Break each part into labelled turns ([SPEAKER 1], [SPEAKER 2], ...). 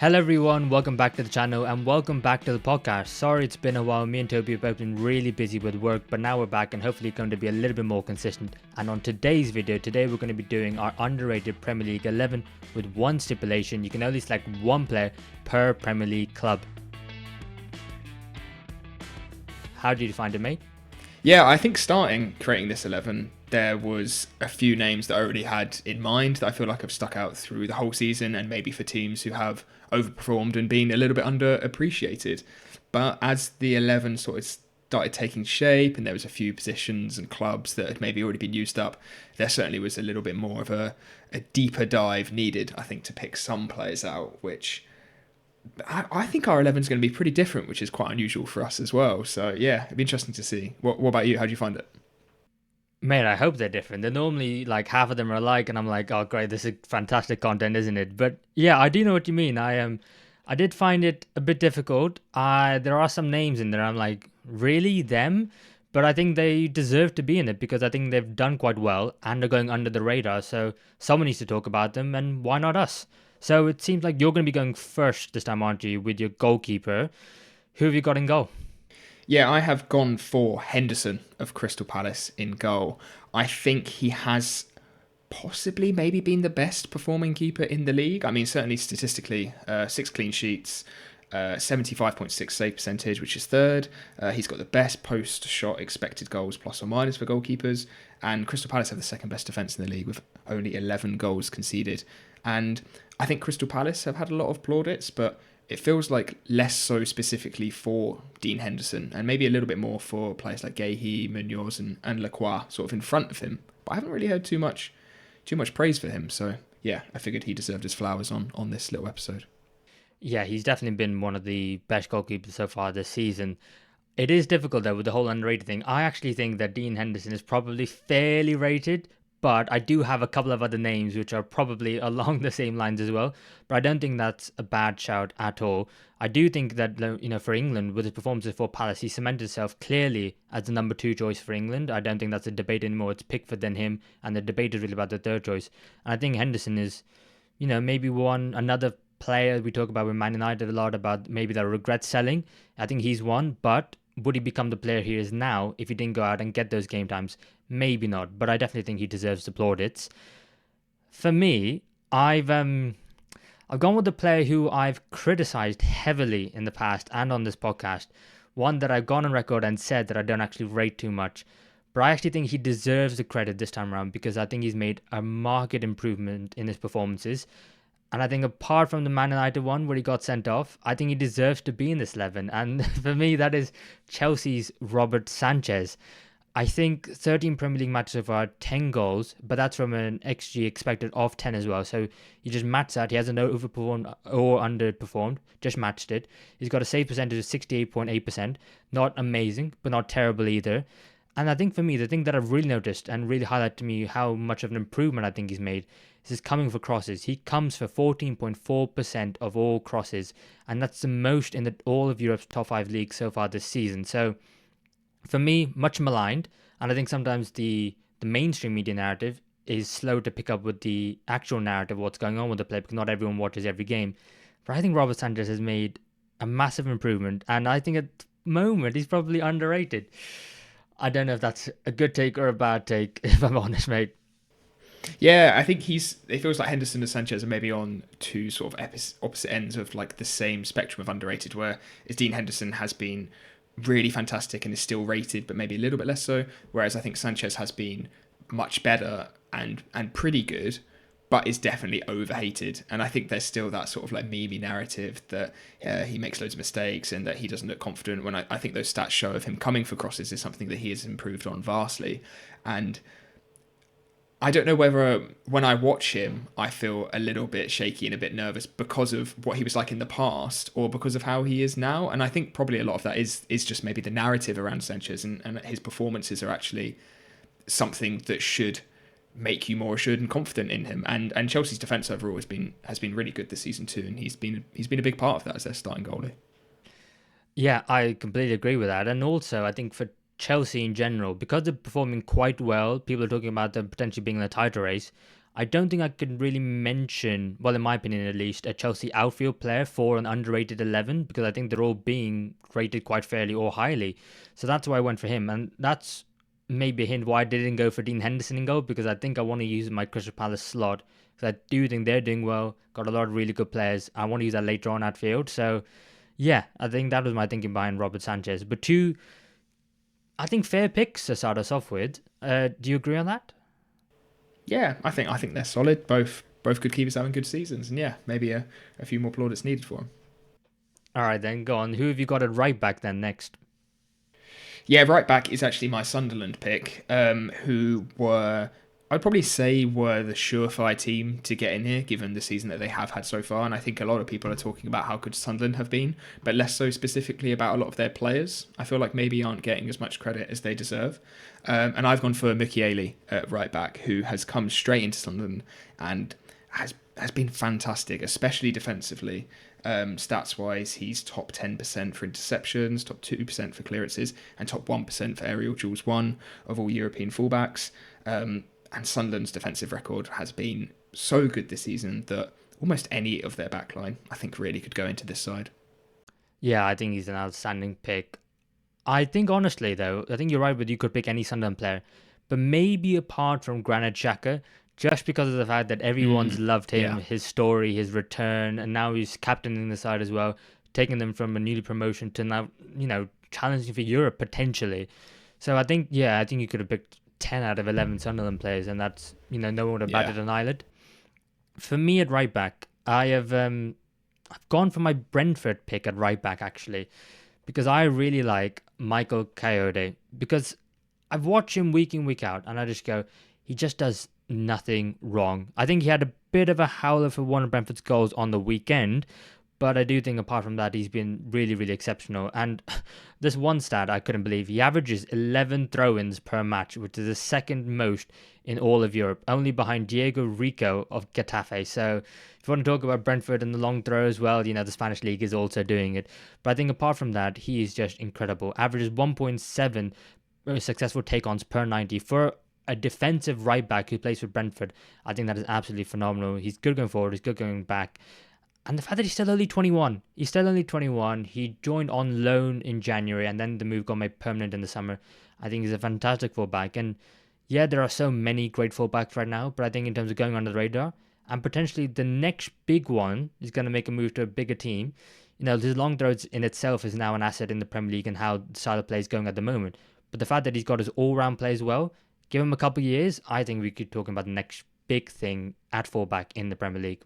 [SPEAKER 1] Hello everyone, welcome back to the channel and welcome back to the podcast. Sorry it's been a while, me and Toby have both been really busy with work, but now we're back and hopefully going to be a little bit more consistent. And on today's video, today we're going to be doing our underrated Premier League 11 with one stipulation. You can only select one player per Premier League club. How did you find it, mate?
[SPEAKER 2] Yeah, I think starting creating this 11, there was a few names that I already had in mind that I feel like have stuck out through the whole season and maybe for teams who have overperformed and been a little bit underappreciated. But as the 11 sort of started taking shape and there was a few positions and clubs that had maybe already been used up, there certainly was a little bit more of a deeper dive needed, I think, to pick some players out, which I think our 11 is going to be pretty different, which is quite unusual for us as well. So yeah, it'd be interesting to see. What about you? How do you find it?
[SPEAKER 1] Mate, I hope they're different. They're normally like half of them are alike, and I'm like, oh great, this is fantastic content, isn't it? But yeah, I do know what you mean. I did find it a bit difficult. There are some names in there. I'm like, really them? But I think they deserve to be in it because I think they've done quite well and are going under the radar. So someone needs to talk about them, and why not us? So it seems like you're going to be going first this time, aren't you, with your goalkeeper? Who have you got in goal?
[SPEAKER 2] Yeah, I have gone for Henderson of Crystal Palace in goal. I think he has possibly maybe been the best performing keeper in the league. I mean, certainly statistically, 6 clean sheets, 75.6 save percentage, which is third. He's got the best post-shot expected goals plus or minus for goalkeepers. And Crystal Palace have the second best defence in the league with only 11 goals conceded. And I think Crystal Palace have had a lot of plaudits, but it feels like less so specifically for Dean Henderson and maybe a little bit more for players like Guéhi, Munoz and Lacroix sort of in front of him. But I haven't really heard too much praise for him. So yeah, I figured he deserved his flowers on this little episode.
[SPEAKER 1] Yeah, he's definitely been one of the best goalkeepers so far this season. It is difficult though with the whole underrated thing. I actually think that Dean Henderson is probably fairly rated, but I do have a couple of other names which are probably along the same lines as well. But I don't think that's a bad shout at all. I do think that for England with his performances for Palace, he cemented himself clearly as the number 2 choice for England. I don't think that's a debate anymore. It's Pickford then him, and the debate is really about the third choice. And I think Henderson is, maybe another player we talk about with Man United a lot about maybe they regret selling. I think he's one, but would he become the player he is now if he didn't go out and get those game times? Maybe not, but I definitely think he deserves the plaudits. For me, I've gone with the player who I've criticised heavily in the past and on this podcast. One that I've gone on record and said that I don't actually rate too much. But I actually think he deserves the credit this time around because I think he's made a marked improvement in his performances. And I think apart from the Man United one where he got sent off, I think he deserves to be in this 11. And for me, that is Chelsea's Robert Sanchez. I think 13 Premier League matches so far, 10 goals, but that's from an XG expected of 10 as well. So he just matched that. He hasn't overperformed or underperformed, just matched it. He's got a save percentage of 68.8%. Not amazing, but not terrible either. And I think for me, the thing that I've really noticed and really highlighted to me how much of an improvement I think he's made is his coming for crosses. He comes for 14.4% of all crosses, and that's the most in all of Europe's top 5 leagues so far this season. So for me, much maligned, and I think sometimes the mainstream media narrative is slow to pick up with the actual narrative of what's going on with the player because not everyone watches every game. But I think Robert Sanchez has made a massive improvement, and I think at the moment he's probably underrated. I don't know if that's a good take or a bad take, if I'm honest, mate.
[SPEAKER 2] Yeah, I think it feels like Henderson and Sanchez are maybe on two sort of opposite ends of like the same spectrum of underrated, where Dean Henderson has been really fantastic and is still rated, but maybe a little bit less so. Whereas I think Sanchez has been much better and pretty good, but is definitely overhated. And I think there's still that sort of like meme narrative that he makes loads of mistakes and that he doesn't look confident. When I think those stats show of him coming for crosses is something that he has improved on vastly. And I don't know whether when I watch him, I feel a little bit shaky and a bit nervous because of what he was like in the past or because of how he is now. And I think probably a lot of that is just maybe the narrative around Sanchez and his performances are actually something that should make you more assured and confident in him. And Chelsea's defence overall has been really good this season too. And he's been a big part of that as their starting goalie.
[SPEAKER 1] Yeah, I completely agree with that. And also, I think for Chelsea in general, because they're performing quite well, people are talking about them potentially being in a title race. I don't think I can really mention, well, in my opinion at least, a Chelsea outfield player for an underrated 11 because I think they're all being rated quite fairly or highly. So that's why I went for him. And that's maybe a hint why I didn't go for Dean Henderson in goal because I think I want to use my Crystal Palace slot because I do think they're doing well, got a lot of really good players. I want to use that later on at field. So yeah, I think that was my thinking behind Robert Sanchez. But two, I think fair picks to start us off with. Do you agree on that?
[SPEAKER 2] Yeah, I think they're solid. Both good keepers having good seasons, and yeah, maybe a few more plaudits needed for them.
[SPEAKER 1] All right, then go on. Who have you got at right back then next?
[SPEAKER 2] Yeah, right back is actually my Sunderland pick, who were, I'd probably say, were the surefire team to get in here, given the season that they have had so far. And I think a lot of people are talking about how good Sunderland have been, but less so specifically about a lot of their players. I feel like maybe aren't getting as much credit as they deserve. And I've gone for Mukiele at right back, who has come straight into Sunderland and has been fantastic, especially defensively. Stats wise, he's top 10% for interceptions, top 2% for clearances, and top 1% for aerial duels won of all European fullbacks. And Sunderland's defensive record has been so good this season that almost any of their backline, I think, really could go into this side.
[SPEAKER 1] Yeah, I think he's an outstanding pick. I think honestly though, I think you're right with you could pick any Sunderland player, but maybe apart from Granit Xhaka, just because of the fact that everyone's loved him,
[SPEAKER 2] Yeah.
[SPEAKER 1] his story, his return, and now he's captaining the side as well, taking them from a newly promotion to now, challenging for Europe potentially. So I think, yeah, I think you could have picked 10 out of 11 Sunderland players, and that's, no one would have
[SPEAKER 2] Yeah.
[SPEAKER 1] batted an eyelid. For me at right back, I've gone for my Brentford pick at right back actually, because I really like Michael Coyote because I've watched him week in week out, and I just go, he just does nothing wrong. I think he had a bit of a howler for one of Brentford's goals on the weekend, but I do think apart from that, he's been really, really exceptional. And this one stat I couldn't believe. He averages 11 throw-ins per match, which is the second most in all of Europe, only behind Diego Rico of Getafe. So if you want to talk about Brentford and the long throws, well, the Spanish league is also doing it. But I think apart from that, he is just incredible. Averages 1.7 successful take-ons per 90 for a defensive right back who plays for Brentford. I think that is absolutely phenomenal. He's good going forward. He's good going back. And the fact that he's still only 21. He's still only 21. He joined on loan in January and then the move got made permanent in the summer. I think he's a fantastic fullback. And yeah, there are so many great fullbacks right now, but I think in terms of going under the radar and potentially the next big one is going to make a move to a bigger team. His long throws in itself is now an asset in the Premier League and how the style of play is going at the moment. But the fact that he's got his all-round play as well, give him a couple of years, I think we could talk about the next big thing at fullback in the Premier League.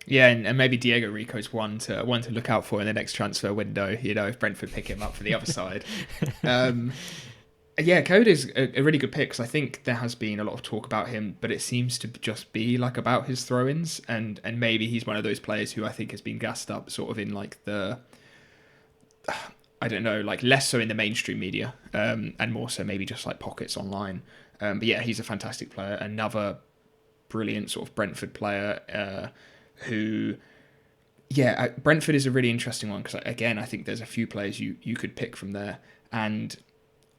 [SPEAKER 2] Yeah, and maybe Diego Rico's one to look out for in the next transfer window. If Brentford pick him up for the other side. Yeah, Code is a really good pick because I think there has been a lot of talk about him, but it seems to just be like about his throw-ins, and maybe he's one of those players who I think has been gassed up sort of in like the, I don't know, like less so in the mainstream media, and more so maybe just like pockets online. But yeah, he's a fantastic player, another brilliant sort of Brentford player who. Yeah, Brentford is a really interesting one because again, I think there's a few players you could pick from there, and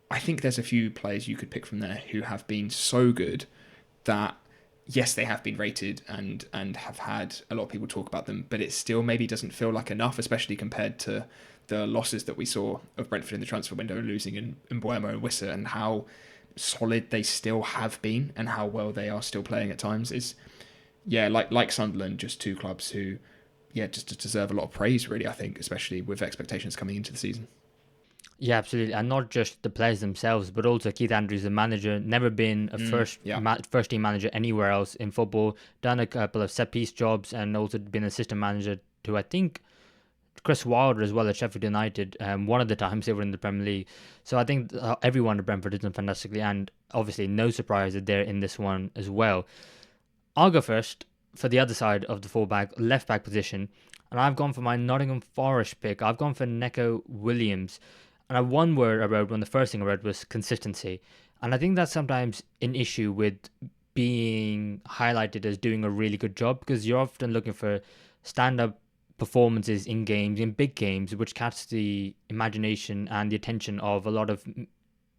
[SPEAKER 2] I think there's a few players you could pick from there who have been so good that yes, they have been rated and have had a lot of people talk about them, but it still maybe doesn't feel like enough, especially compared to the losses that we saw of Brentford in the transfer window, losing in Mbeumo and Wissa, and how solid they still have been and how well they are still playing at times is, yeah, like Sunderland, just two clubs who, yeah, just deserve a lot of praise, really, I think, especially with expectations coming into the season.
[SPEAKER 1] Yeah, absolutely, and not just the players themselves, but also Keith Andrews, the manager, never been a
[SPEAKER 2] Yeah.
[SPEAKER 1] first team manager anywhere else in football. Done a couple of set piece jobs, and also been assistant manager to I think Chris Wilder as well at Sheffield United. One of the times they were in the Premier League. So I think everyone at Brentford has done fantastically, and obviously no surprise that they're in this one as well. I'll go first for the other side of the left back position, and I've gone for my Nottingham Forest pick. I've gone for Neco Williams. And one word I wrote, the first thing I wrote was consistency. And I think that's sometimes an issue with being highlighted as doing a really good job because you're often looking for stand-up performances in games, in big games, which catch the imagination and the attention of a lot of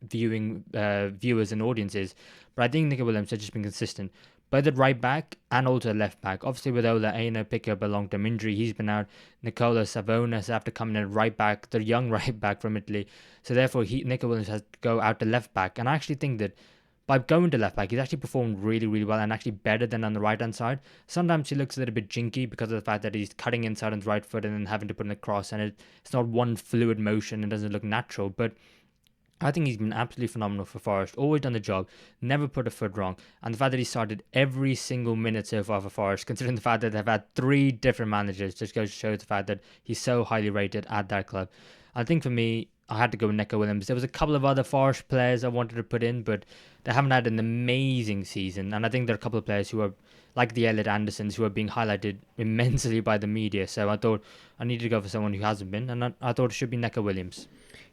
[SPEAKER 1] viewers and audiences. But I think Nico Williams has just been consistent. both at right back and also at left back. Obviously, with Ola Aina picking up a long-term injury, he's been out. Nicola Savonas after coming in at right back, the young right back from Italy. So therefore, Nico Williams has to go out to left back. And I actually think that by going to left back, he's actually performed really, really well and actually better than on the right hand side. Sometimes he looks a little bit jinky because of the fact that he's cutting inside on his right foot and then having to put in a cross, and it's not one fluid motion and doesn't look natural. But I think he's been absolutely phenomenal for Forest. Always done the job, never put a foot wrong. And the fact that he started every single minute so far for Forest, considering the fact that they've had 3 different managers, just goes to show the fact that he's so highly rated at that club. I think for me, I had to go with Neco Williams. There was a couple of other Forest players I wanted to put in, but they haven't had an amazing season. And I think there are a couple of players who are, like the Elliot Andersons, who are being highlighted immensely by the media. So I thought I needed to go for someone who hasn't been, and I thought it should be Neco Williams.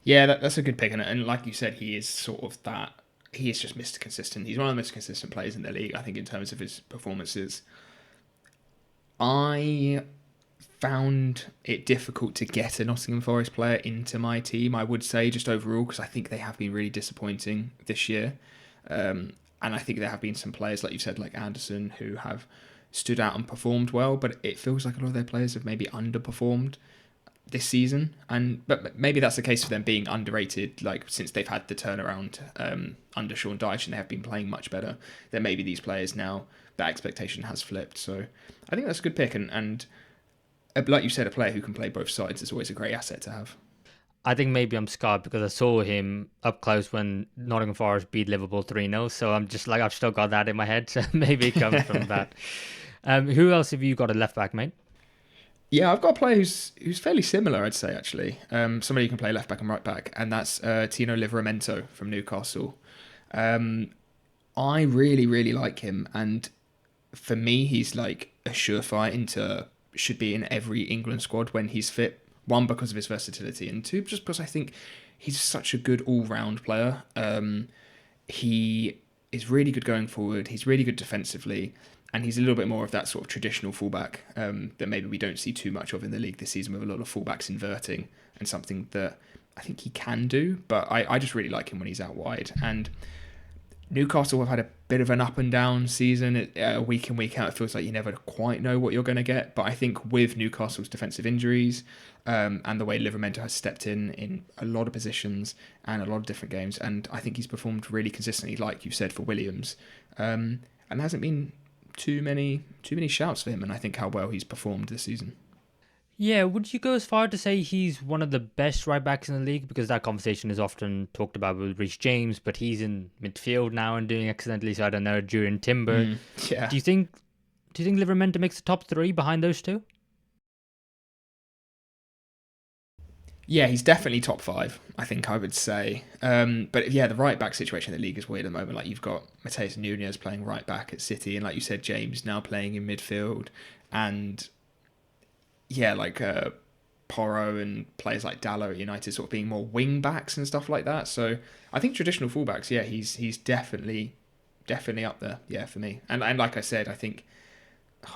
[SPEAKER 2] Yeah, that's a good pick, and like you said, he is sort of that. He is just Mr. Consistent. He's one of the most consistent players in the league, I think, in terms of his performances. I found it difficult to get a Nottingham Forest player into my team, I would say, just overall, because I think they have been really disappointing this year. And I think there have been some players, like you said, like Anderson, who have stood out and performed well, but it feels like a lot of their players have maybe underperformed this season, but maybe that's the case for them being underrated. Like, since they've had the turnaround under Sean Dyche and they have been playing much better, then maybe these players now, that expectation has flipped. So I think that's a good pick, and like you said, a player who can play both sides is always a great asset to have.
[SPEAKER 1] I think maybe I'm scarred because I saw him up close when Nottingham Forest beat Liverpool 3-0. So I'm just like, I've still got that in my head. So maybe it comes from that. Who else have you got at left back, mate?
[SPEAKER 2] Yeah, I've got a player who's fairly similar, I'd say, actually. Somebody who can play left back and right back, and that's Tino Livramento from Newcastle. I really, really like him, and for me, he's like a surefire should be in every England squad when he's fit. One, because of his versatility, and two, just because I think he's such a good all-round player. He is really good going forward. He's really good defensively. And he's a little bit more of that sort of traditional fullback that maybe we don't see too much of in the league this season, with a lot of fullbacks inverting, and something that I think he can do. But I just really like him when he's out wide. And Newcastle have had a bit of an up and down season. Week in, week out, it feels like you never quite know what you're going to get. But I think with Newcastle's defensive injuries and the way Livramento has stepped in a lot of positions and a lot of different games, and I think he's performed really consistently, like you said, for Williams. And there hasn't been too many shouts for him, and I think how well he's performed this season.
[SPEAKER 1] Yeah, would you go as far to say he's one of the best right backs in the league? Because that conversation is often talked about with Reece James, but he's in midfield now and doing excellently, so I don't know, during Timber.
[SPEAKER 2] Yeah.
[SPEAKER 1] Do you think Livramento makes the top 3 behind those two?
[SPEAKER 2] Yeah, he's definitely top 5, I think I would say. But yeah, the right back situation in the league is weird at the moment. Like, you've got Mateus Nunes playing right back at City, and like you said, James now playing in midfield, and yeah, like Porro and players like Dallo at United sort of being more wing backs and stuff like that. So I think traditional fullbacks, yeah, he's definitely up there, yeah, for me. And like I said, I think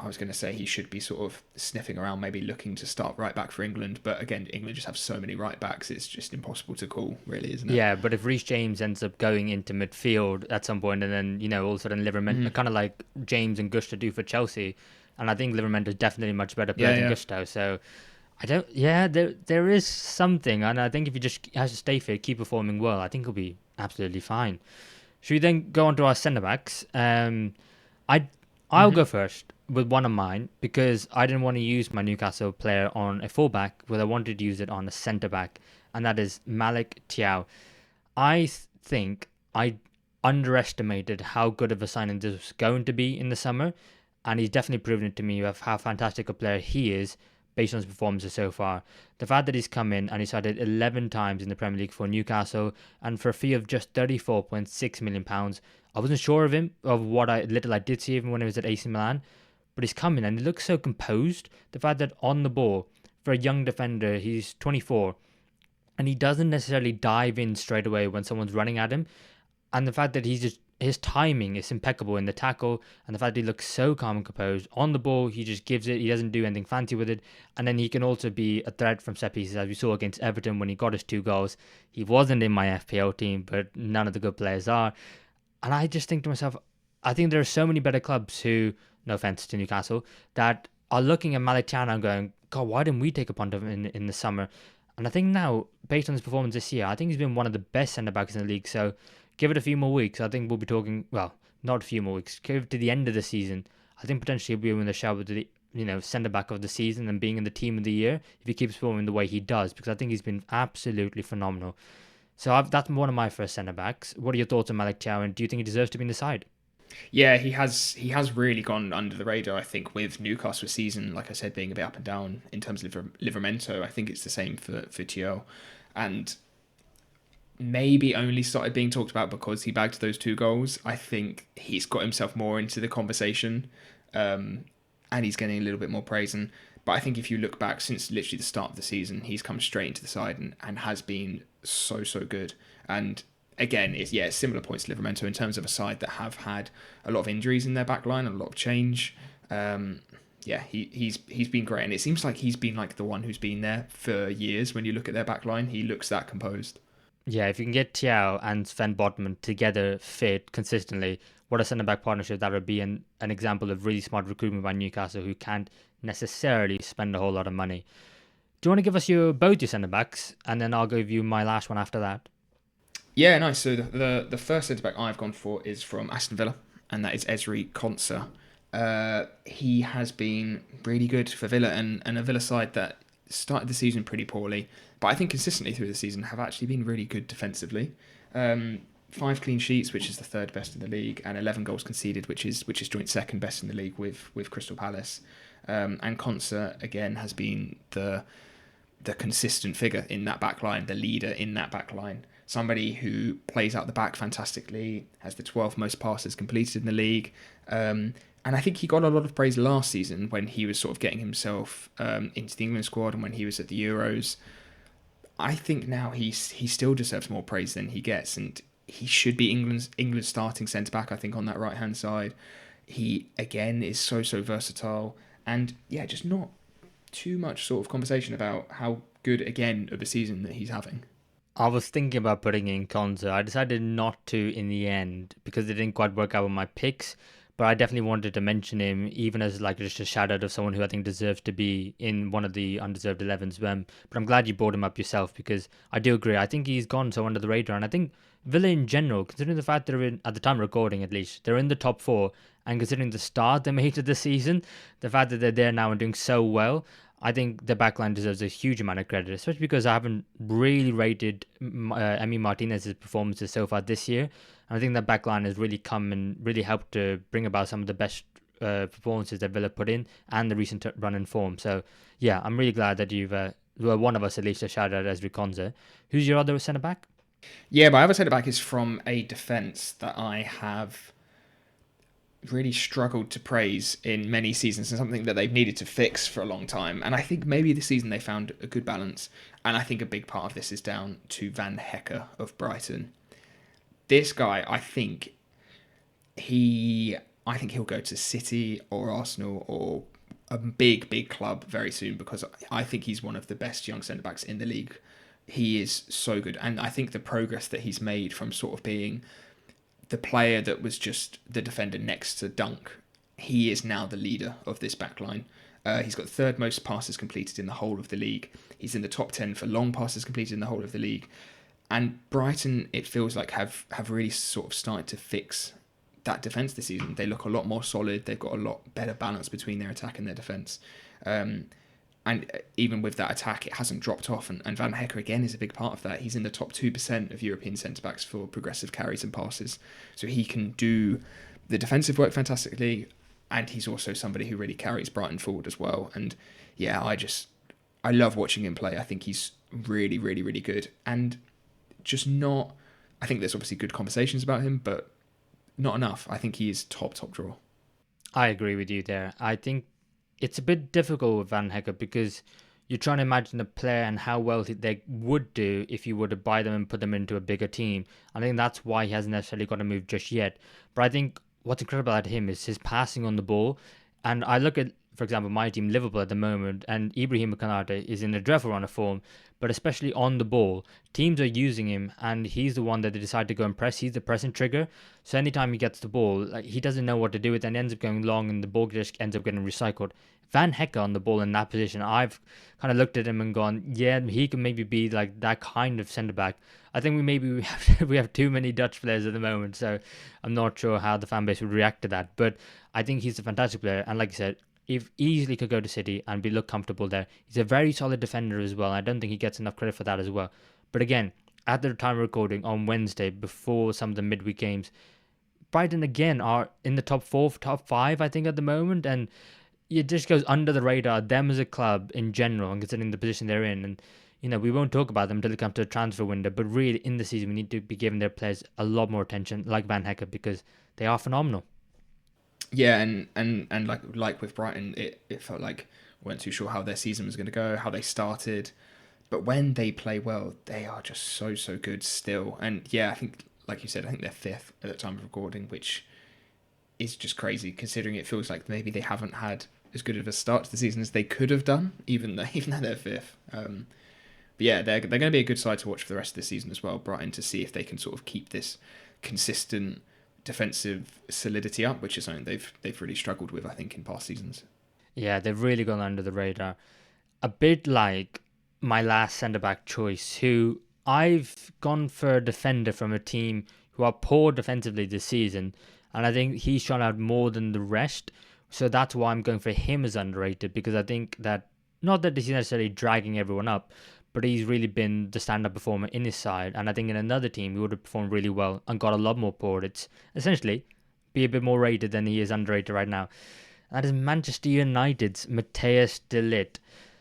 [SPEAKER 2] I was going to say he should be sort of sniffing around, maybe looking to start right back for England. But again, England just have so many right backs, it's just impossible to call, really, isn't it?
[SPEAKER 1] Yeah, but if Reece James ends up going into midfield at some point, and then, all of a sudden Livramento, kind of like James and Gusto do for Chelsea, and I think Livramento is definitely a much better player than Gusto. So there is something, and I think if he just has to stay fit, keep performing well, I think he'll be absolutely fine. Should we then go on to our centre backs? I'll go first with one of mine, because I didn't want to use my Newcastle player on a fullback, but I wanted to use it on a centre back, and that is Malik Thiaw. I think I underestimated how good of a signing this was going to be in the summer, and he's definitely proven it to me of how fantastic a player he is based on his performances so far. The fact that he's come in and he started 11 times in the Premier League for Newcastle, and for a fee of just £34.6 million, I wasn't sure of him, of what little I did see of him when he was at AC Milan, but he's come in and he looks so composed. The fact that on the ball, for a young defender, he's 24, and he doesn't necessarily dive in straight away when someone's running at him, and the fact that his timing is impeccable in the tackle, and the fact that he looks so calm and composed on the ball, he just gives it. He doesn't do anything fancy with it, and then he can also be a threat from set pieces, as we saw against Everton when he got his 2 goals. He wasn't in my FPL team, but none of the good players are, and I just think to myself, I think there are so many better clubs who, no offense to Newcastle, that are looking at Malik Chan and going, God, why didn't we take a punt of him in the summer? And I think now, based on his performance this year, I think he's been one of the best centre backs in the league. So give it a few more weeks. I think we'll be talking, well, not a few more weeks. Give it to the end of the season. I think potentially he'll be in the shout with the centre back of the season and being in the team of the year if he keeps performing the way he does, because I think he's been absolutely phenomenal. So that's one of my first centre backs. What are your thoughts on Malik Chow, and do you think he deserves to be in the side?
[SPEAKER 2] Yeah, he has really gone under the radar. I think with Newcastle's season, like I said, being a bit up and down in terms of Livermento. I think it's the same for Tio, and maybe only started being talked about because he bagged those 2 goals. I think he's got himself more into the conversation, and he's getting a little bit more praise. But I think if you look back since literally the start of the season, he's come straight into the side and has been so good. And again, it's similar points to Livermento in terms of a side that have had a lot of injuries in their back line and a lot of change. He's been great, and it seems like he's been like the one who's been there for years. When you look at their back line, he looks that composed.
[SPEAKER 1] Yeah, if you can get Tiao and Sven Botman together fit consistently, what a centre back partnership that would be, an example of really smart recruitment by Newcastle, who can't necessarily spend a whole lot of money. Do you want to give us both your centre backs, and then I'll give you my last one after that?
[SPEAKER 2] Yeah, nice. So the first centre back I've gone for is from Aston Villa, and that is Ezri Konsa. He has been really good for Villa, and a Villa side that started the season pretty poorly, but I think consistently through the season have actually been really good defensively. 5 clean sheets, which is the third best in the league, and 11 goals conceded, which is joint second best in the league with Crystal Palace. And Konsa again has been the consistent figure in that back line, the leader in that back line. Somebody who plays out the back fantastically, has the 12th most passes completed in the league. And I think he got a lot of praise last season when he was sort of getting himself into the England squad and when he was at the Euros. I think now he still deserves more praise than he gets, and he should be England's starting centre back. I think on that right hand side, he again is so versatile, and yeah, just not too much sort of conversation about how good again of a season that he's having.
[SPEAKER 1] I was thinking about putting in Konza. I decided not to in the end because it didn't quite work out with my picks. But I definitely wanted to mention him, even as like just a shout out of someone who I think deserves to be in one of the undeserved 11s. But I'm glad you brought him up yourself, because I do agree. I think he's gone so under the radar, and I think Villa in general, considering the fact they're in, at the time of recording at least, they're in the top four, and considering the start they made to the season, the fact that they're there now and doing so well, I think the backline deserves a huge amount of credit, especially because I haven't really rated Emi Martinez's performances so far this year. And I think that backline has really come and really helped to bring about some of the best performances that Villa put in and the recent run in form. So, yeah, I'm really glad that you've, well, one of us at least, a shout out Ezri Konza. Who's your other centre back?
[SPEAKER 2] Yeah, my other centre back is from a defence that I have really struggled to praise in many seasons, and something that they've needed to fix for a long time. And I think maybe this season they found a good balance. And I think a big part of this is down to Van Hecke of Brighton. This guy, I think he'll go to City or Arsenal or a big club very soon, because I think he's one of the best young centre backs in the league. He is so good, and I think the progress that he's made from sort of being the player that was just the defender next to Dunk, he is now the leader of this backline. He's got the third most passes completed in the whole of the league. He's in the top 10 for long passes completed in the whole of the league. And Brighton, it feels like, have really sort of started to fix that defence this season. They look a lot more solid. They've got a lot better balance between their attack and their defence. And even with that attack, it hasn't dropped off. And Van Hecke, again, is a big part of that. He's in the top 2% of European centre-backs for progressive carries and passes. So he can do the defensive work fantastically, and he's also somebody who really carries Brighton forward as well. And yeah, I love watching him play. I think he's really good. And just not... I think there's obviously good conversations about him, but not enough. I think he is top draw.
[SPEAKER 1] I agree with you there. I think it's a bit difficult with Van Hecke because you're trying to imagine the player and how well they would do if you were to buy them and put them into a bigger team. I think that's why he hasn't necessarily got to move just yet. But I think what's incredible about him is his passing on the ball. And I look at for example, my team, Liverpool at the moment, and Ibrahim Konate is in a dreadful run of form, but especially on the ball, teams are using him, and he's the one that they decide to go and press. He's the pressing trigger. So anytime he gets the ball, like, he doesn't know what to do with it, and ends up going long, and the ball just ends up getting recycled. Van Hecker on the ball in that position, I've kind of looked at him and gone, yeah, he can maybe be like that kind of centre back. I think we have too many Dutch players at the moment, so I'm not sure how the fan base would react to that. But I think he's a fantastic player, and like I said, if easily could go to City and be look comfortable there. He's a very solid defender as well. I don't think he gets enough credit for that as well. But again, at the time of recording on Wednesday, before some of the midweek games, Brighton again are in the top four, top five, I think, at the moment, and it just goes under the radar. Them as a club in general, and considering the position they're in, and we won't talk about them until it comes to the transfer window. But really, in the season, we need to be giving their players a lot more attention, like Van Hecker, because they are phenomenal.
[SPEAKER 2] Yeah, and like with Brighton, it felt like we weren't too sure how their season was going to go, how they started, but when they play well, they are just so good still. And yeah, I think like you said, I think they're fifth at the time of recording, which is just crazy considering it feels like maybe they haven't had as good of a start to the season as they could have done, even though they're fifth. But yeah, they're going to be a good side to watch for the rest of the season as well, Brighton, to see if they can sort of keep this consistent defensive solidity up, which is something they've really struggled with, I think, in past seasons.
[SPEAKER 1] Yeah, they've really gone under the radar. A bit like my last centre back choice, who I've gone for a defender from a team who are poor defensively this season, and I think he's shone out more than the rest. So that's why I'm going for him as underrated, because I think that not that he's necessarily dragging everyone up, but he's really been the stand-up performer in his side, and I think in another team he would have performed really well and got a lot more plaudits. Essentially, be a bit more rated than he is underrated right now. That is Manchester United's Matthias de Ligt.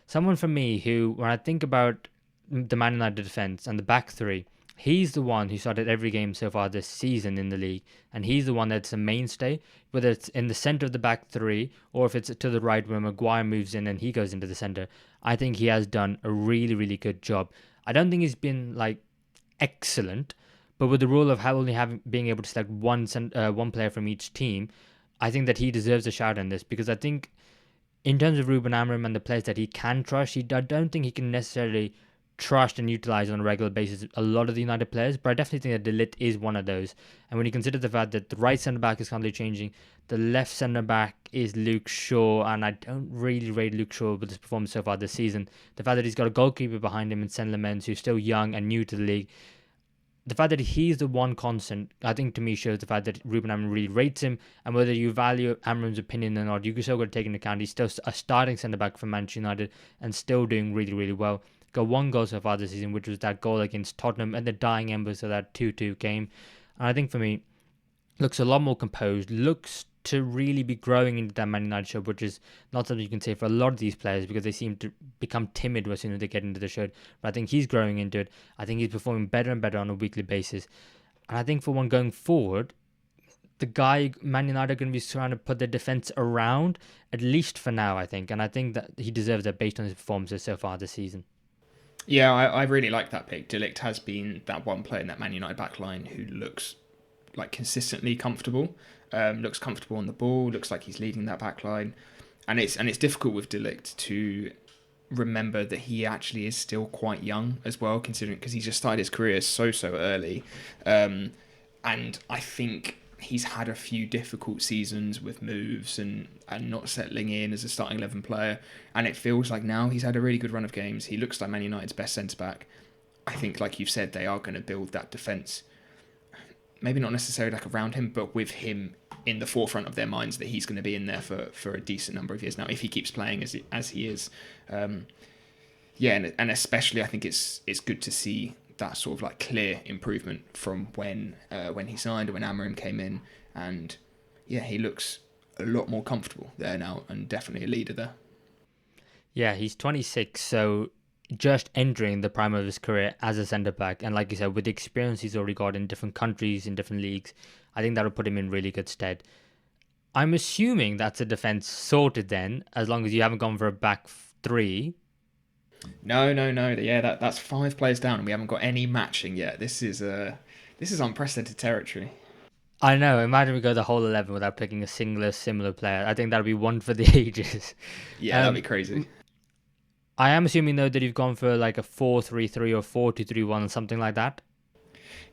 [SPEAKER 1] Someone for me who, when I think about the Man United defence and the back three, he's the one who started every game so far this season in the league, and he's the one that's a mainstay, whether it's in the centre of the back three or if it's to the right where Maguire moves in and he goes into the centre. I think he has done a really, really good job. I don't think he's been like excellent, but with the rule of how only having being able to select one player from each team, I think that he deserves a shout in this, because I think in terms of Ruben Amorim and the players that he can trust, I don't think he can necessarily trust and utilize on a regular basis a lot of the United players, but I definitely think that De Ligt is one of those. And when you consider the fact that the right centre back is constantly changing, the left centre back is Luke Shaw, and I don't really rate Luke Shaw with his performance so far this season. The fact that he's got a goalkeeper behind him in Sen Lemens, who's still young and new to the league, the fact that he's the one constant, I think to me shows the fact that Ruben Amorim really rates him, and whether you value Amorim's opinion or not, you can still got to take into account he's still a starting centre back for Manchester United and still doing really, really well. Got one goal so far this season, which was that goal against Tottenham at the dying embers of that 2-2 game. And I think for me, looks a lot more composed, looks to really be growing into that Man United show, which is not something you can say for a lot of these players because they seem to become timid as soon as they get into the show. But I think he's growing into it. I think he's performing better and better on a weekly basis. And I think for one going forward, the guy Man United are going to be trying to put their defence around, at least for now, I think. And I think that he deserves that based on his performances so far this season.
[SPEAKER 2] Yeah, I really like that pick. De Ligt has been that one player in that Man United backline who looks like consistently comfortable. Looks comfortable on the ball. Looks like he's leading that backline, and it's difficult with De Ligt to remember that he actually is still quite young as well, considering because he's just started his career so early, and I think he's had a few difficult seasons with moves and not settling in as a starting 11 player, and it feels like now he's had a really good run of games. He looks like Man United's best centre back. I think, like you've said, they are going to build that defence. Maybe not necessarily like around him, but with him in the forefront of their minds that he's going to be in there for a decent number of years now if he keeps playing as he is. Yeah, and especially I think it's good to see that sort of like clear improvement from when he signed, when Amorim came in, and yeah, he looks a lot more comfortable there now and definitely a leader there.
[SPEAKER 1] Yeah, he's 26, so just entering the prime of his career as a centre back, and like you said, with the experience he's already got in different countries, in different leagues, I think that'll put him in really good stead. I'm assuming that's a defence sorted then, as long as you haven't gone for a back three.
[SPEAKER 2] No. Yeah, that's 5 players down, and we haven't got any matching yet. This is unprecedented territory.
[SPEAKER 1] I know. Imagine we go the whole 11 without picking a singular similar player. I think that'd be one for the ages.
[SPEAKER 2] Yeah, that'd be
[SPEAKER 1] Um,
[SPEAKER 2] crazy.
[SPEAKER 1] I am assuming though that you've gone for like a 4-3-3 or 4-2-3-1, something like that.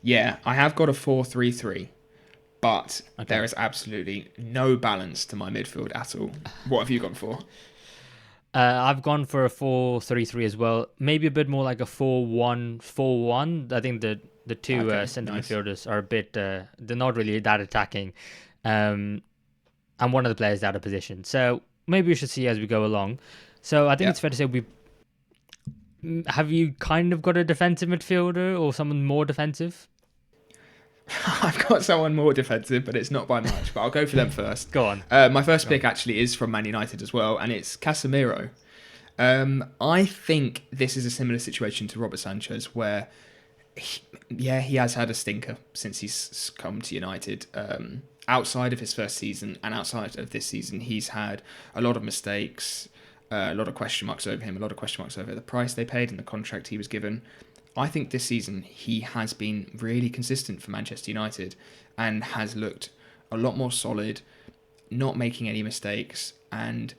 [SPEAKER 2] Yeah, I have got a 4-3-3, but
[SPEAKER 1] Okay.
[SPEAKER 2] there is absolutely no balance to my midfield at all. What have you gone for?
[SPEAKER 1] I've gone for a 4-3-3 as well. Maybe a bit more like a 4-1-4-1. I think the two
[SPEAKER 2] Okay,
[SPEAKER 1] centre
[SPEAKER 2] nice.
[SPEAKER 1] midfielders are a bit. They're not really that attacking, um, and one of the players is out of position. So maybe we should see as we go along. So I think
[SPEAKER 2] Yeah.
[SPEAKER 1] it's fair to say we have you kind of got a defensive midfielder or someone more defensive.
[SPEAKER 2] I've got someone more defensive, but it's not by much. But I'll go for them first.
[SPEAKER 1] Go on,
[SPEAKER 2] My first
[SPEAKER 1] go
[SPEAKER 2] pick
[SPEAKER 1] on.
[SPEAKER 2] actually is from Man United as well, and it's Casemiro. I think this is a similar situation to Robert Sanchez, where yeah, he has had a stinker since he's come to United. Outside of his first season and outside of this season, he's had a lot of mistakes, a lot of question marks over him, a lot of question marks over the price they paid and the contract he was given. I think this season he has been really consistent for Manchester United and has looked a lot more solid, not making any mistakes. And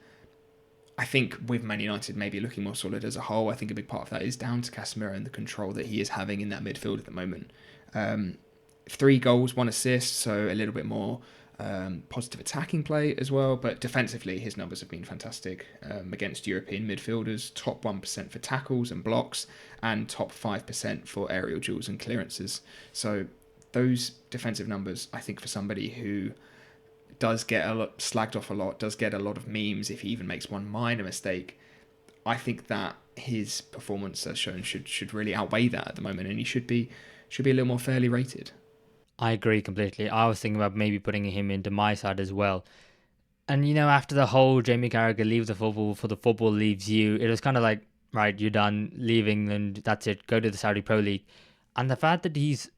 [SPEAKER 2] I think with Man United maybe looking more solid as a whole, I think a big part of that is down to Casemiro and the control that he is having in that midfield at the moment. 3 goals, 1 assist, so a little bit more positive attacking play as well. But defensively, his numbers have been fantastic against European midfielders. Top 1% for tackles and blocks, and top 5% for aerial duels and clearances. So those defensive numbers, I think, for somebody who does get a lot slagged off a lot, does get a lot of memes if he even makes one minor mistake. I think that his performance as shown should really outweigh that at the moment, and he should be a little more fairly rated.
[SPEAKER 1] I agree completely. I was thinking about maybe putting him into my side as well. And after the whole Jamie Carragher leave the football for the football leaves you, it was kind of like, right, you're done leaving, and that's it. Go to the Saudi Pro League. And the fact that he's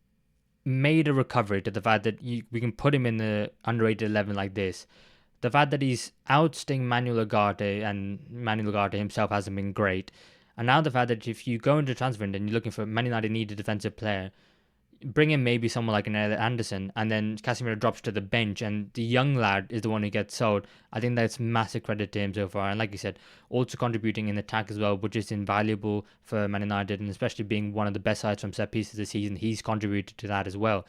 [SPEAKER 1] made a recovery to the fact that we can put him in the underrated 11 like this. The fact that he's ousting Manuel Ugarte and Manuel Ugarte himself hasn't been great. And now the fact that if you go into transfer and you're looking for Man United need a defensive player, bring in maybe someone like an Elliot Anderson, and then Casemiro drops to the bench, and the young lad is the one who gets sold. I think that's massive credit to him so far. And like you said, also contributing in attack as well, which is invaluable for Man United, and especially being one of the best sides from set pieces this season, he's contributed to that as well.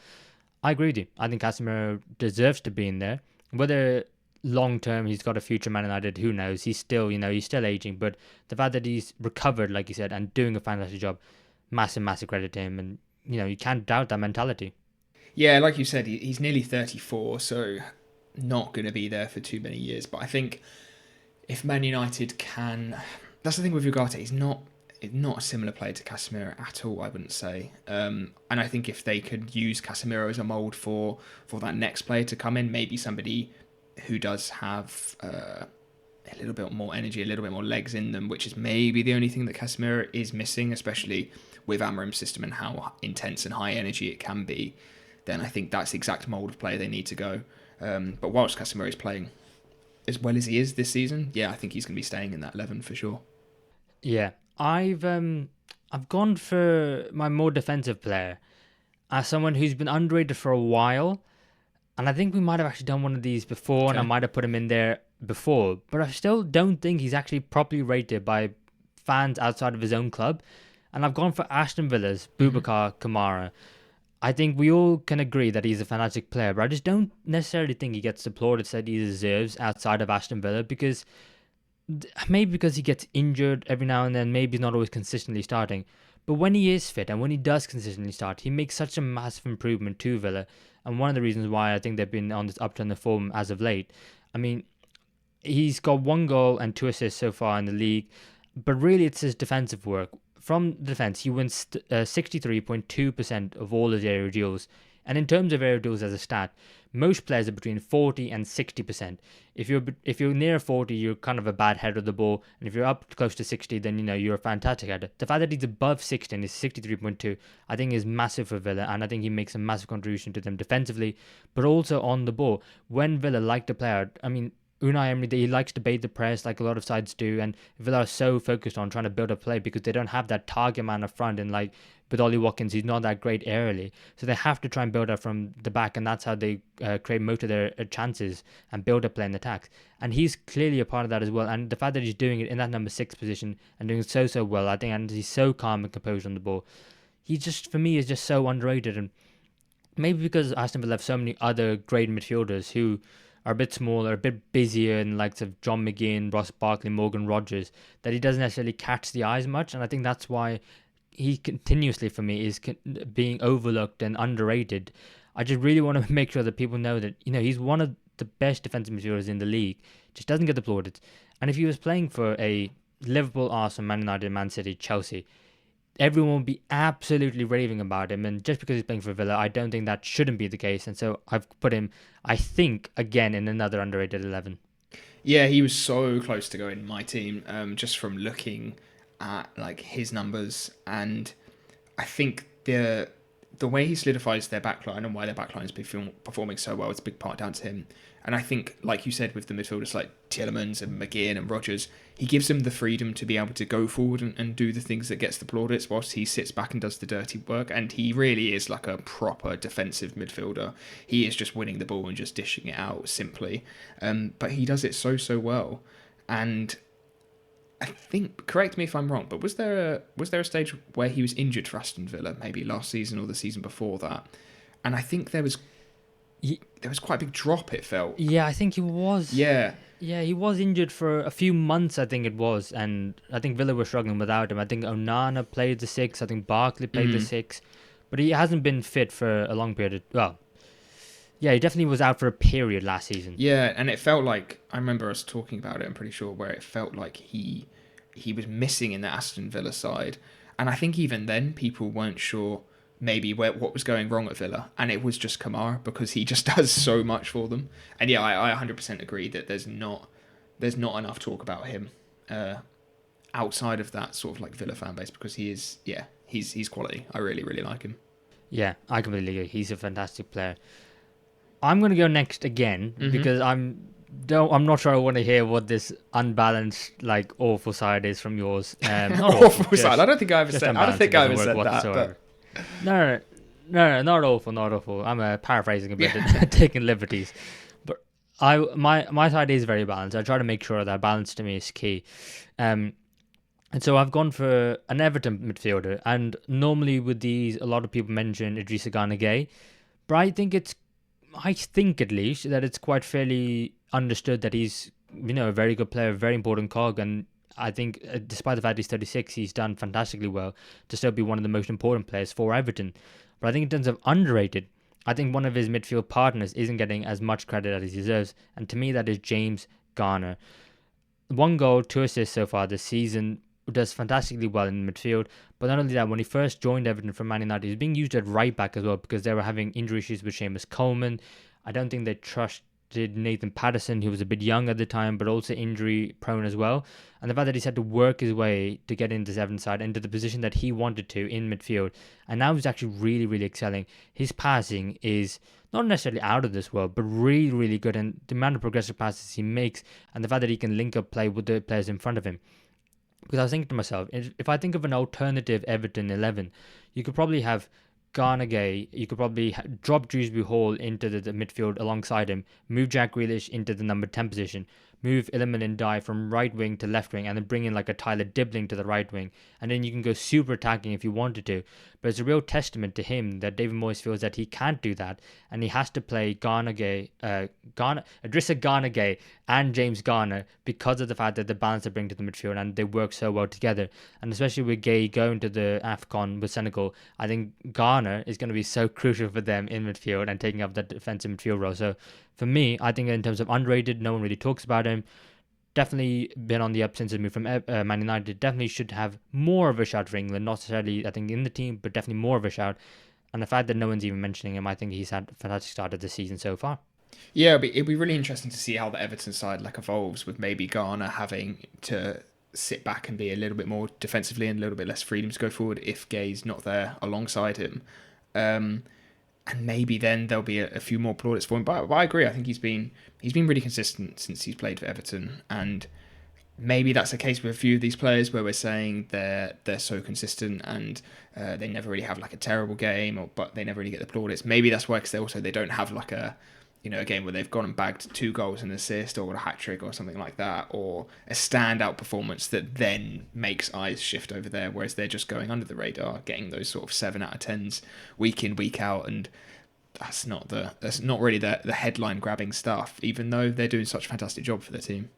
[SPEAKER 1] I agree with you. I think Casemiro deserves to be in there. Whether long term he's got a future Man United, who knows? He's still, he's still aging, but the fact that he's recovered, like you said, and doing a fantastic job, massive, massive credit to him. And you can't doubt that mentality.
[SPEAKER 2] Yeah, like you said, he's nearly 34, so not going to be there for too many years. But I think if Man United can, that's the thing with Ugarte. He's not a similar player to Casemiro at all, I wouldn't say. And I think if they could use Casemiro as a mould for that next player to come in, maybe somebody who does have a little bit more energy, a little bit more legs in them, which is maybe the only thing that Casemiro is missing, especially with Amorim's system and how intense and high energy it can be, then I think that's the exact mould of player they need to go. But whilst Casemiro is playing as well as he is this season, yeah, I think he's going to be staying in that 11 for sure.
[SPEAKER 1] Yeah, I've gone for my more defensive player as someone who's been underrated for a while, and I think we might have actually done one of these before, and I
[SPEAKER 2] Okay.
[SPEAKER 1] might have put him in there before, but I still don't think he's actually properly rated by fans outside of his own club. And I've gone for Aston Villa's
[SPEAKER 2] hmm
[SPEAKER 1] Boubacar Kamara. I think we all can agree that he's a fantastic player, but I just don't necessarily think he gets the plaudits that he deserves outside of Aston Villa, because maybe because he gets injured every now and then, maybe he's not always consistently starting. But when he is fit and when he does consistently start, he makes such a massive improvement to Villa. And one of the reasons why I think they've been on this upturn of form as of late. I mean, he's got 1 goal and 2 assists so far in the league, but really it's his defensive work. From the defense, he wins 63.2% of all his aerial duels. And in terms of aerial duels as a stat, most players are between 40 and 60%. If you're near 40, you're kind of a bad header of the ball, and if you're up close to 60, then you're a fantastic header. The fact that he's above 60 and is 63.2, I think is massive for Villa, and I think he makes a massive contribution to them defensively, but also on the ball. When Villa like to play out, I mean, Unai Emery, he likes to bait the press like a lot of sides do, and Villa are so focused on trying to build a play because they don't have that target man up front. And like with Ollie Watkins, he's not that great aerially, so they have to try and build up from the back, and that's how they create most of their chances and build a play in attacks. And he's clearly a part of that as well. And the fact that he's doing it in that number 6 position and doing it so well, I think, and he's so calm and composed on the ball. He just, for me, is just so underrated. And maybe because Aston Villa have so many other great midfielders who are a bit smaller, a bit busier, and likes of John McGinn, Ross Barkley, Morgan Rogers, that he doesn't necessarily catch the eyes much. And I think that's why he continuously, for me, is being overlooked and underrated. I just really want to make sure that people know that, he's one of the best defensive midfielders in the league, just doesn't get the plaudits. And if he was playing for a Liverpool, Arsenal, Man United, Man City, Chelsea, everyone will be absolutely raving about him. And just because he's playing for Villa, I don't think that shouldn't be the case. And so I've put him, I think, again in another underrated 11.
[SPEAKER 2] Yeah, he was so close to going in my team, just from looking at like his numbers, and I think the way he solidifies their backline and why their backline has been performing so well is a big part down to him. And I think, like you said, with the midfielders like Tielemans and McGinn and Rodgers, he gives them the freedom to be able to go forward and do the things that gets the plaudits whilst he sits back and does the dirty work. And he really is like a proper defensive midfielder. He is just winning the ball and just dishing it out simply. But he does it so well. And I think, correct me if I'm wrong, but was there a stage where he was injured for Aston Villa, maybe last season or the season before that? And I think there was quite a big drop, it felt.
[SPEAKER 1] Yeah, I think he was.
[SPEAKER 2] Yeah.
[SPEAKER 1] Yeah, he was injured for a few months, I think it was. And I think Villa were struggling without him. I think Onana played the 6. I think Barkley played the 6. But he hasn't been fit for a long period. Yeah, he definitely was out for a period last season.
[SPEAKER 2] Yeah, and it felt like, I remember us talking about it, I'm pretty sure, where it felt like he was missing in the Aston Villa side. And I think even then, people weren't sure maybe what was going wrong at Villa, and it was just Kamara, because he just does so much for them. And yeah, I 100% agree that there's not enough talk about him outside of that sort of like Villa fan base, because he's quality. I really like him.
[SPEAKER 1] Yeah, I completely agree. He's a fantastic player. I'm going to go next again because I'm not sure I want to hear what this unbalanced, like, awful side is from yours. Not
[SPEAKER 2] awful side. I don't think I ever said. I don't think I ever said that. But...
[SPEAKER 1] No, not awful, not awful. I'm paraphrasing a bit, taking liberties. But my side is very balanced. I try to make sure that balance to me is key. And so I've gone for an Everton midfielder. And normally with these, a lot of people mention Idrissa Gana Gueye, but I think at least that it's quite fairly understood that he's a very good player, a very important cog, and I think despite the fact he's 36, he's done fantastically well to still be one of the most important players for Everton. But I think in terms of underrated, I think one of his midfield partners isn't getting as much credit as he deserves, and to me that is James Garner. 1 goal, 2 assists so far this season, does fantastically well in the midfield. But not only that, when he first joined Everton from Man United, he was being used at right back as well because they were having injury issues with Seamus Coleman. I don't think they trusted Nathan Patterson, who was a bit young at the time, but also injury prone as well. And the fact that he's had to work his way to get into the Everton side, into the position that he wanted to in midfield. And now he's actually really excelling. His passing is not necessarily out of this world, but really good. And the amount of progressive passes he makes, and the fact that he can link up play with the players in front of him. Because I was thinking to myself, if I think of an alternative Everton 11, you could probably have Gana Gueye, you could probably drop Dewsbury Hall into the midfield alongside him, move Jack Grealish into the number 10 position, move Iliman Ndiaye from right wing to left wing, and then bring in like a Tyler Dibling to the right wing, and then you can go super attacking if you wanted to. But it's a real testament to him that David Moyes feels that he can't do that, and he has to play Idrissa Gana Gueye and James Garner because of the fact that the balance they bring to the midfield and they work so well together. And especially with Gueye going to the AFCON with Senegal, I think Garner is going to be so crucial for them in midfield and taking up that defensive midfield role. So for me, I think in terms of underrated, no one really talks about him. Definitely been on the up since his move from Man United. Definitely should have more of a shout for England. Not necessarily, I think, in the team, but definitely more of a shout. And the fact that no one's even mentioning him, I think he's had a fantastic start of the season so far.
[SPEAKER 2] Yeah, it'd be really interesting to see how the Everton side evolves, with maybe Garner having to sit back and be a little bit more defensively and a little bit less freedom to go forward if Gueye's not there alongside him. and maybe then there'll be a few more plaudits for him. But I agree. I think he's been really consistent since he's played for Everton, and maybe that's the case with a few of these players where we're saying they're so consistent and they never really have like a terrible game, but they never really get the plaudits. Maybe that's why, because they don't have like a game where they've gone and bagged 2 goals and an assist or a hat trick or something like that, or a standout performance that then makes eyes shift over there, whereas they're just going under the radar, getting those sort of 7 out of 10s week in, week out, and that's not really the headline grabbing stuff, even though they're doing such a fantastic job for their team.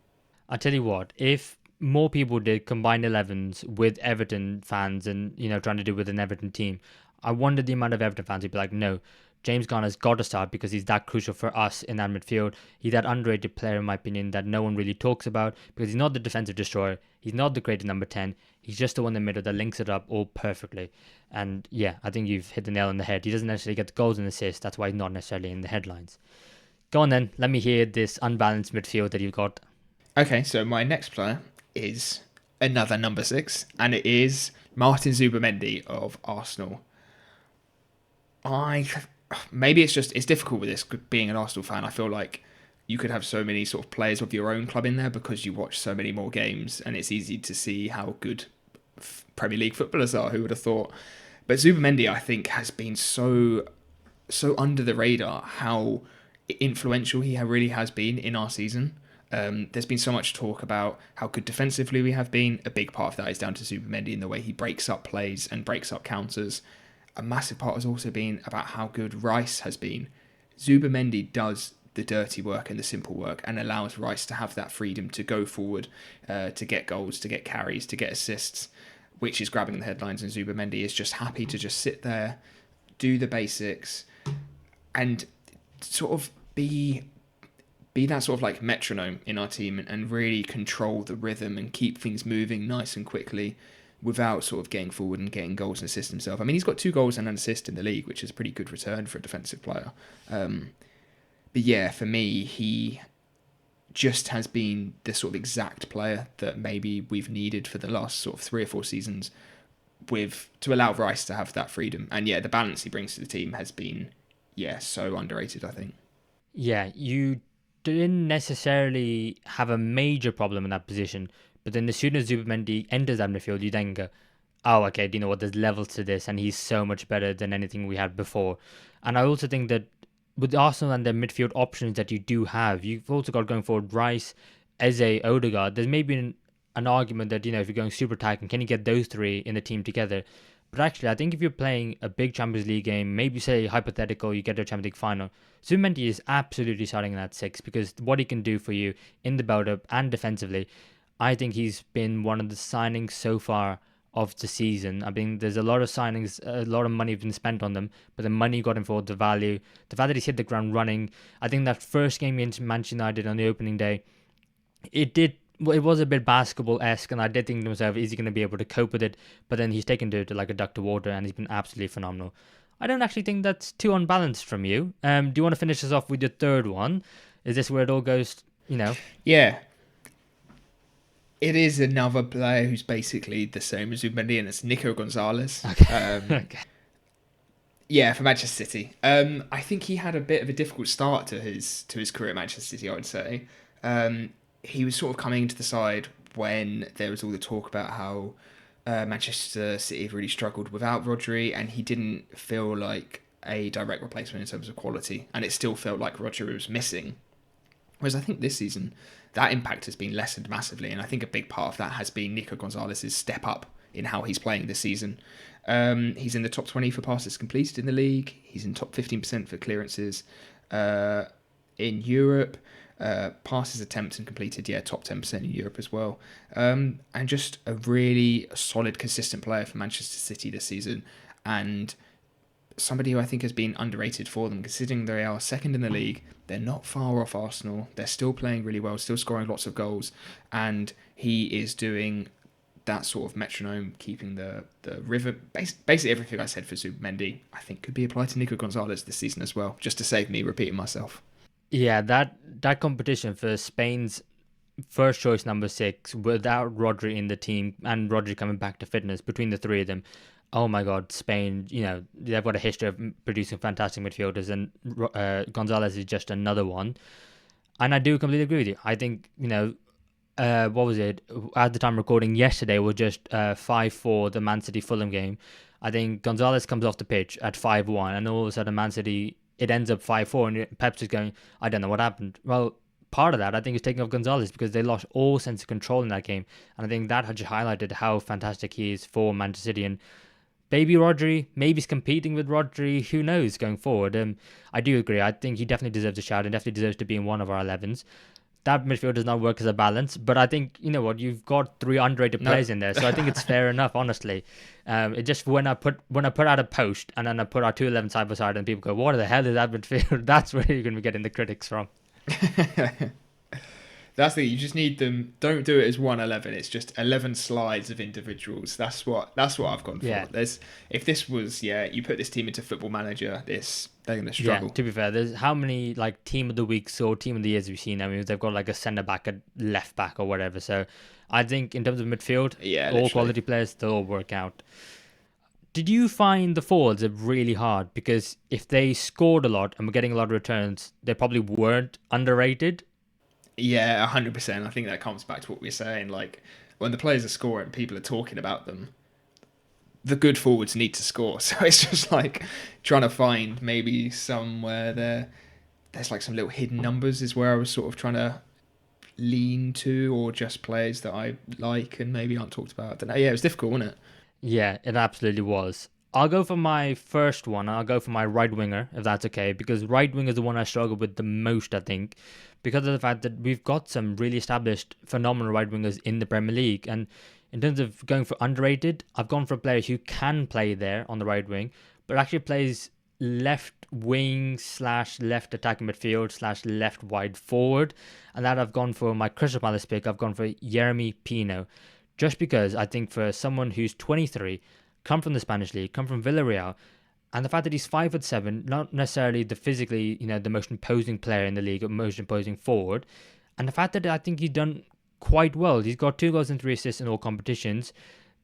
[SPEAKER 1] I tell you what, if more people did combined 11s with Everton fans and, trying to do with an Everton team, I wonder the amount of Everton fans who'd be like, no, James Garner's got to start because he's that crucial for us in that midfield. He's that underrated player, in my opinion, that no one really talks about because he's not the defensive destroyer. He's not the great number 10. He's just the one in the middle that links it up all perfectly. And yeah, I think you've hit the nail on the head. He doesn't necessarily get the goals and assists. That's why he's not necessarily in the headlines. Go on then. Let me hear this unbalanced midfield that you've got.
[SPEAKER 2] Okay, so my next player is another number 6, and it is Martin Zubimendi of Arsenal. Maybe it's difficult with this being an Arsenal fan. I feel like you could have so many sort of players of your own club in there because you watch so many more games, and it's easy to see how good Premier League footballers are. Who would have thought? But Zubimendi, I think, has been so under the radar. How influential he really has been in our season. There's been so much talk about how good defensively we have been. A big part of that is down to Zubimendi in the way he breaks up plays and breaks up counters. A massive part has also been about how good Rice has been. Zubimendi does the dirty work and the simple work and allows Rice to have that freedom to go forward, to get goals, to get carries, to get assists, which is grabbing the headlines. And Zubimendi is just happy to just sit there, do the basics, and sort of be that sort of like metronome in our team and really control the rhythm and keep things moving nice and quickly without sort of getting forward and getting goals and assists himself. I mean, he's got 2 goals and an assist in the league, which is a pretty good return for a defensive player. But yeah, for me, he just has been the sort of exact player that maybe we've needed for the last sort of 3 or 4 seasons to allow Rice to have that freedom. And yeah, the balance he brings to the team has been, so underrated, I think.
[SPEAKER 1] Yeah, you didn't necessarily have a major problem in that position, but then as soon as Zubimendi enters that midfield, you then go, oh, okay, do you know what? There's levels to this, and he's so much better than anything we had before. And I also think that with Arsenal and their midfield options that you do have, you've also got going forward Rice, Eze, Odegaard. There's maybe an argument that, if you're going super attacking, can you get those 3 in the team together? But actually, I think if you're playing a big Champions League game, maybe say hypothetical, you get to a Champions League final, Zubimendi is absolutely starting in that 6 because what he can do for you in the build-up and defensively, I think he's been one of the signings so far of the season. I mean, there's a lot of signings, a lot of money has been spent on them, but the money you got him for, the fact that he's hit the ground running. I think that first game against Manchester United on the opening day, it was a bit basketball-esque, and I did think to myself, is he going to be able to cope with it? But then he's taken to like a duck to water, and he's been absolutely phenomenal. I don't actually think that's too unbalanced from you. Do you want to finish us off with your third one? Is this where it all goes,
[SPEAKER 2] Yeah. It is another player who's basically the same as Zubimendi, and it's Nico Gonzalez.
[SPEAKER 1] Okay. Okay.
[SPEAKER 2] Yeah, for Manchester City. I think he had a bit of a difficult start to his career at Manchester City, I would say. He was sort of coming into the side when there was all the talk about how Manchester City have really struggled without Rodri, and he didn't feel like a direct replacement in terms of quality, and it still felt like Rodri was missing. Whereas I think this season, that impact has been lessened massively, and I think a big part of that has been Nico Gonzalez's step up in how he's playing this season. He's in the top 20 for passes completed in the league. He's in top 15% for clearances in Europe. Passes attempted and completed, top 10% in Europe as well. And just a really solid, consistent player for Manchester City this season. And somebody who I think has been underrated for them, considering they are second in the league. They're not far off Arsenal. They're still playing really well, still scoring lots of goals. And he is doing that sort of metronome, keeping the river. Basically everything I said for Zubimendi, I think could be applied to Nico Gonzalez this season as well, just to save me repeating myself.
[SPEAKER 1] Yeah, that competition for Spain's first choice number 6 without Rodri in the team and Rodri coming back to fitness between the three of them. Oh my God, Spain, they've got a history of producing fantastic midfielders, and Gonzalez is just another one. And I do completely agree with you. I think, what was it? At the time recording yesterday was just 5-4, the Man City Fulham game. I think Gonzalez comes off the pitch at 5-1, and all of a sudden Man City, it ends up 5-4, and Pep's just going, I don't know what happened. Well, part of that, I think, is taking off Gonzalez because they lost all sense of control in that game. And I think that had just highlighted how fantastic he is for Manchester City. And baby Rodri, maybe he's competing with Rodri, who knows, going forward. I do agree. I think he definitely deserves a shout and definitely deserves to be in one of our 11s. That midfield does not work as a balance, but I think, you know what, you've got 3 underrated
[SPEAKER 2] No.
[SPEAKER 1] players in there, so I think it's fair enough, honestly. It just, when I put out a post and then I put our 2 11 side by side and people go, what the hell is that midfield? That's where you're going to be getting the critics from.
[SPEAKER 2] That's the, you just need them. Don't do it as 1-11. It's just 11 slides of individuals. That's what I've gone for.
[SPEAKER 1] Yeah.
[SPEAKER 2] If this was, you put this team into Football Manager, they're going to
[SPEAKER 1] Yeah,
[SPEAKER 2] struggle.
[SPEAKER 1] to be fair, there's how many like team of the weeks or team of the years we've seen. I mean, they've got like a centre back, a left back, or whatever. So I think in terms of midfield,
[SPEAKER 2] Yeah,
[SPEAKER 1] all
[SPEAKER 2] literally.
[SPEAKER 1] quality players, they'll all work out. Did you find the forwards are really hard? Because if they scored a lot and were getting a lot of returns, they probably weren't underrated.
[SPEAKER 2] Yeah, 100%. I think that comes back to what we are saying. Like, when the players are scoring, people are talking about them. The good forwards need to score. So it's just like trying to find maybe somewhere there's like some little hidden numbers is where I was sort of trying to lean to, or just players that I like and maybe aren't talked about. I don't know. Yeah, it was difficult, wasn't it?
[SPEAKER 1] Yeah, it absolutely was. I'll go for my first one. I'll go for my right winger, if that's okay, because right wing is the one I struggle with the most, I think, because of the fact that we've got some really established, phenomenal right wingers in the Premier League. And in terms of going for underrated, I've gone for a player who can play there on the right wing, but actually plays left wing slash left attacking midfield slash left wide forward. And that I've gone for my Crystal Palace pick. I've gone for Jeremy Pino, just because I think for someone who's 23, come from the Spanish league, come from Villarreal, and the fact that he's 5'7", not necessarily the physically, the most imposing player in the league, or most imposing forward, and the fact that I think he's done quite well. He's got 2 goals and 3 assists in all competitions,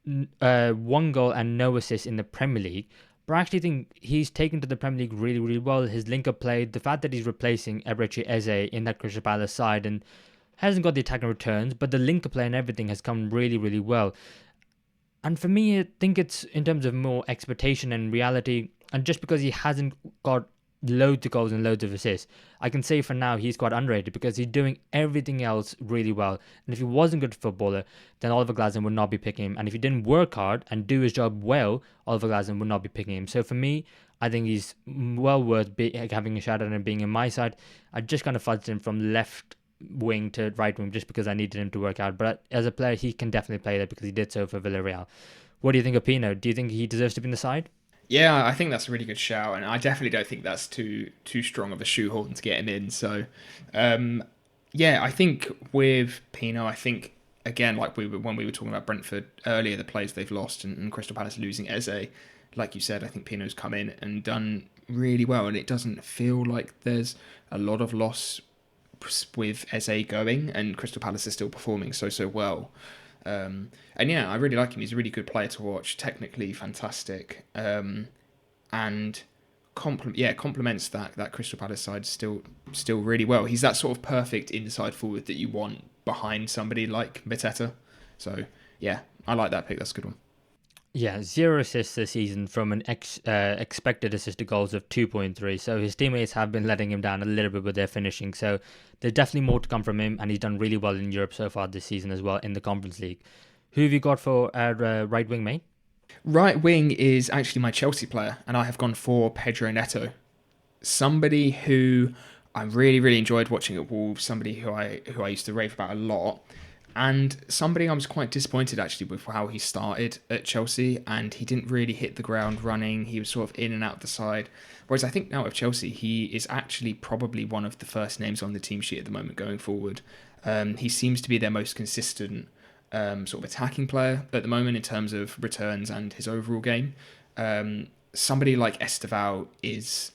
[SPEAKER 1] 1 goal and no assists in the Premier League. But I actually think he's taken to the Premier League really, really well. His link-up play, the fact that he's replacing Eberechi Eze in that Crystal Palace side and hasn't got the attacking returns, but the link-up play and everything has come really, really well. And for me, I think it's in terms of more expectation and reality. And just because he hasn't got loads of goals and loads of assists, I can say for now he's quite underrated because he's doing everything else really well. And if he wasn't a good footballer, then Oliver Glasner would not be picking him. And if he didn't work hard and do his job well, Oliver Glasner would not be picking him. So for me, I think he's well worth having a shout out and being in my side. I just kind of fuzzed him from left wing to right wing just because I needed him to work out. But as a player, he can definitely play there because he did so for Villarreal. What do you think of Pino? Do you think he deserves to be in the side?
[SPEAKER 2] Yeah, I think that's a really good shout, and I definitely don't think that's too strong of a shoehorn to get him in. So, I think with Pino, I think again, like when we were talking about Brentford earlier, the players they've lost and Crystal Palace losing Eze, like you said, I think Pino's come in and done really well, and it doesn't feel like there's a lot of loss with Eze going, and Crystal Palace is still performing so well. And yeah, I really like him. He's a really good player to watch. Technically fantastic, and complements that Crystal Palace side still really well. He's that sort of perfect inside forward that you want behind somebody like Mateta. So yeah, I like that pick. That's a good one.
[SPEAKER 1] Yeah, 0 assists this season from an expected assist to goals of 2.3. So his teammates have been letting him down a little bit with their finishing. So there's definitely more to come from him, and he's done really well in Europe so far this season as well in the Conference League. Who have you got for our right wing, mate?
[SPEAKER 2] Right wing is actually my Chelsea player, and I have gone for Pedro Neto. Somebody who I really enjoyed watching at Wolves. Somebody who I used to rave about a lot. And somebody I was quite disappointed actually with how he started at Chelsea, and he didn't really hit the ground running. He was sort of in and out the side. Whereas I think now with Chelsea, he is actually probably one of the first names on the team sheet at the moment going forward. He seems to be their most consistent sort of attacking player at the moment in terms of returns and his overall game. Somebody like Esteval is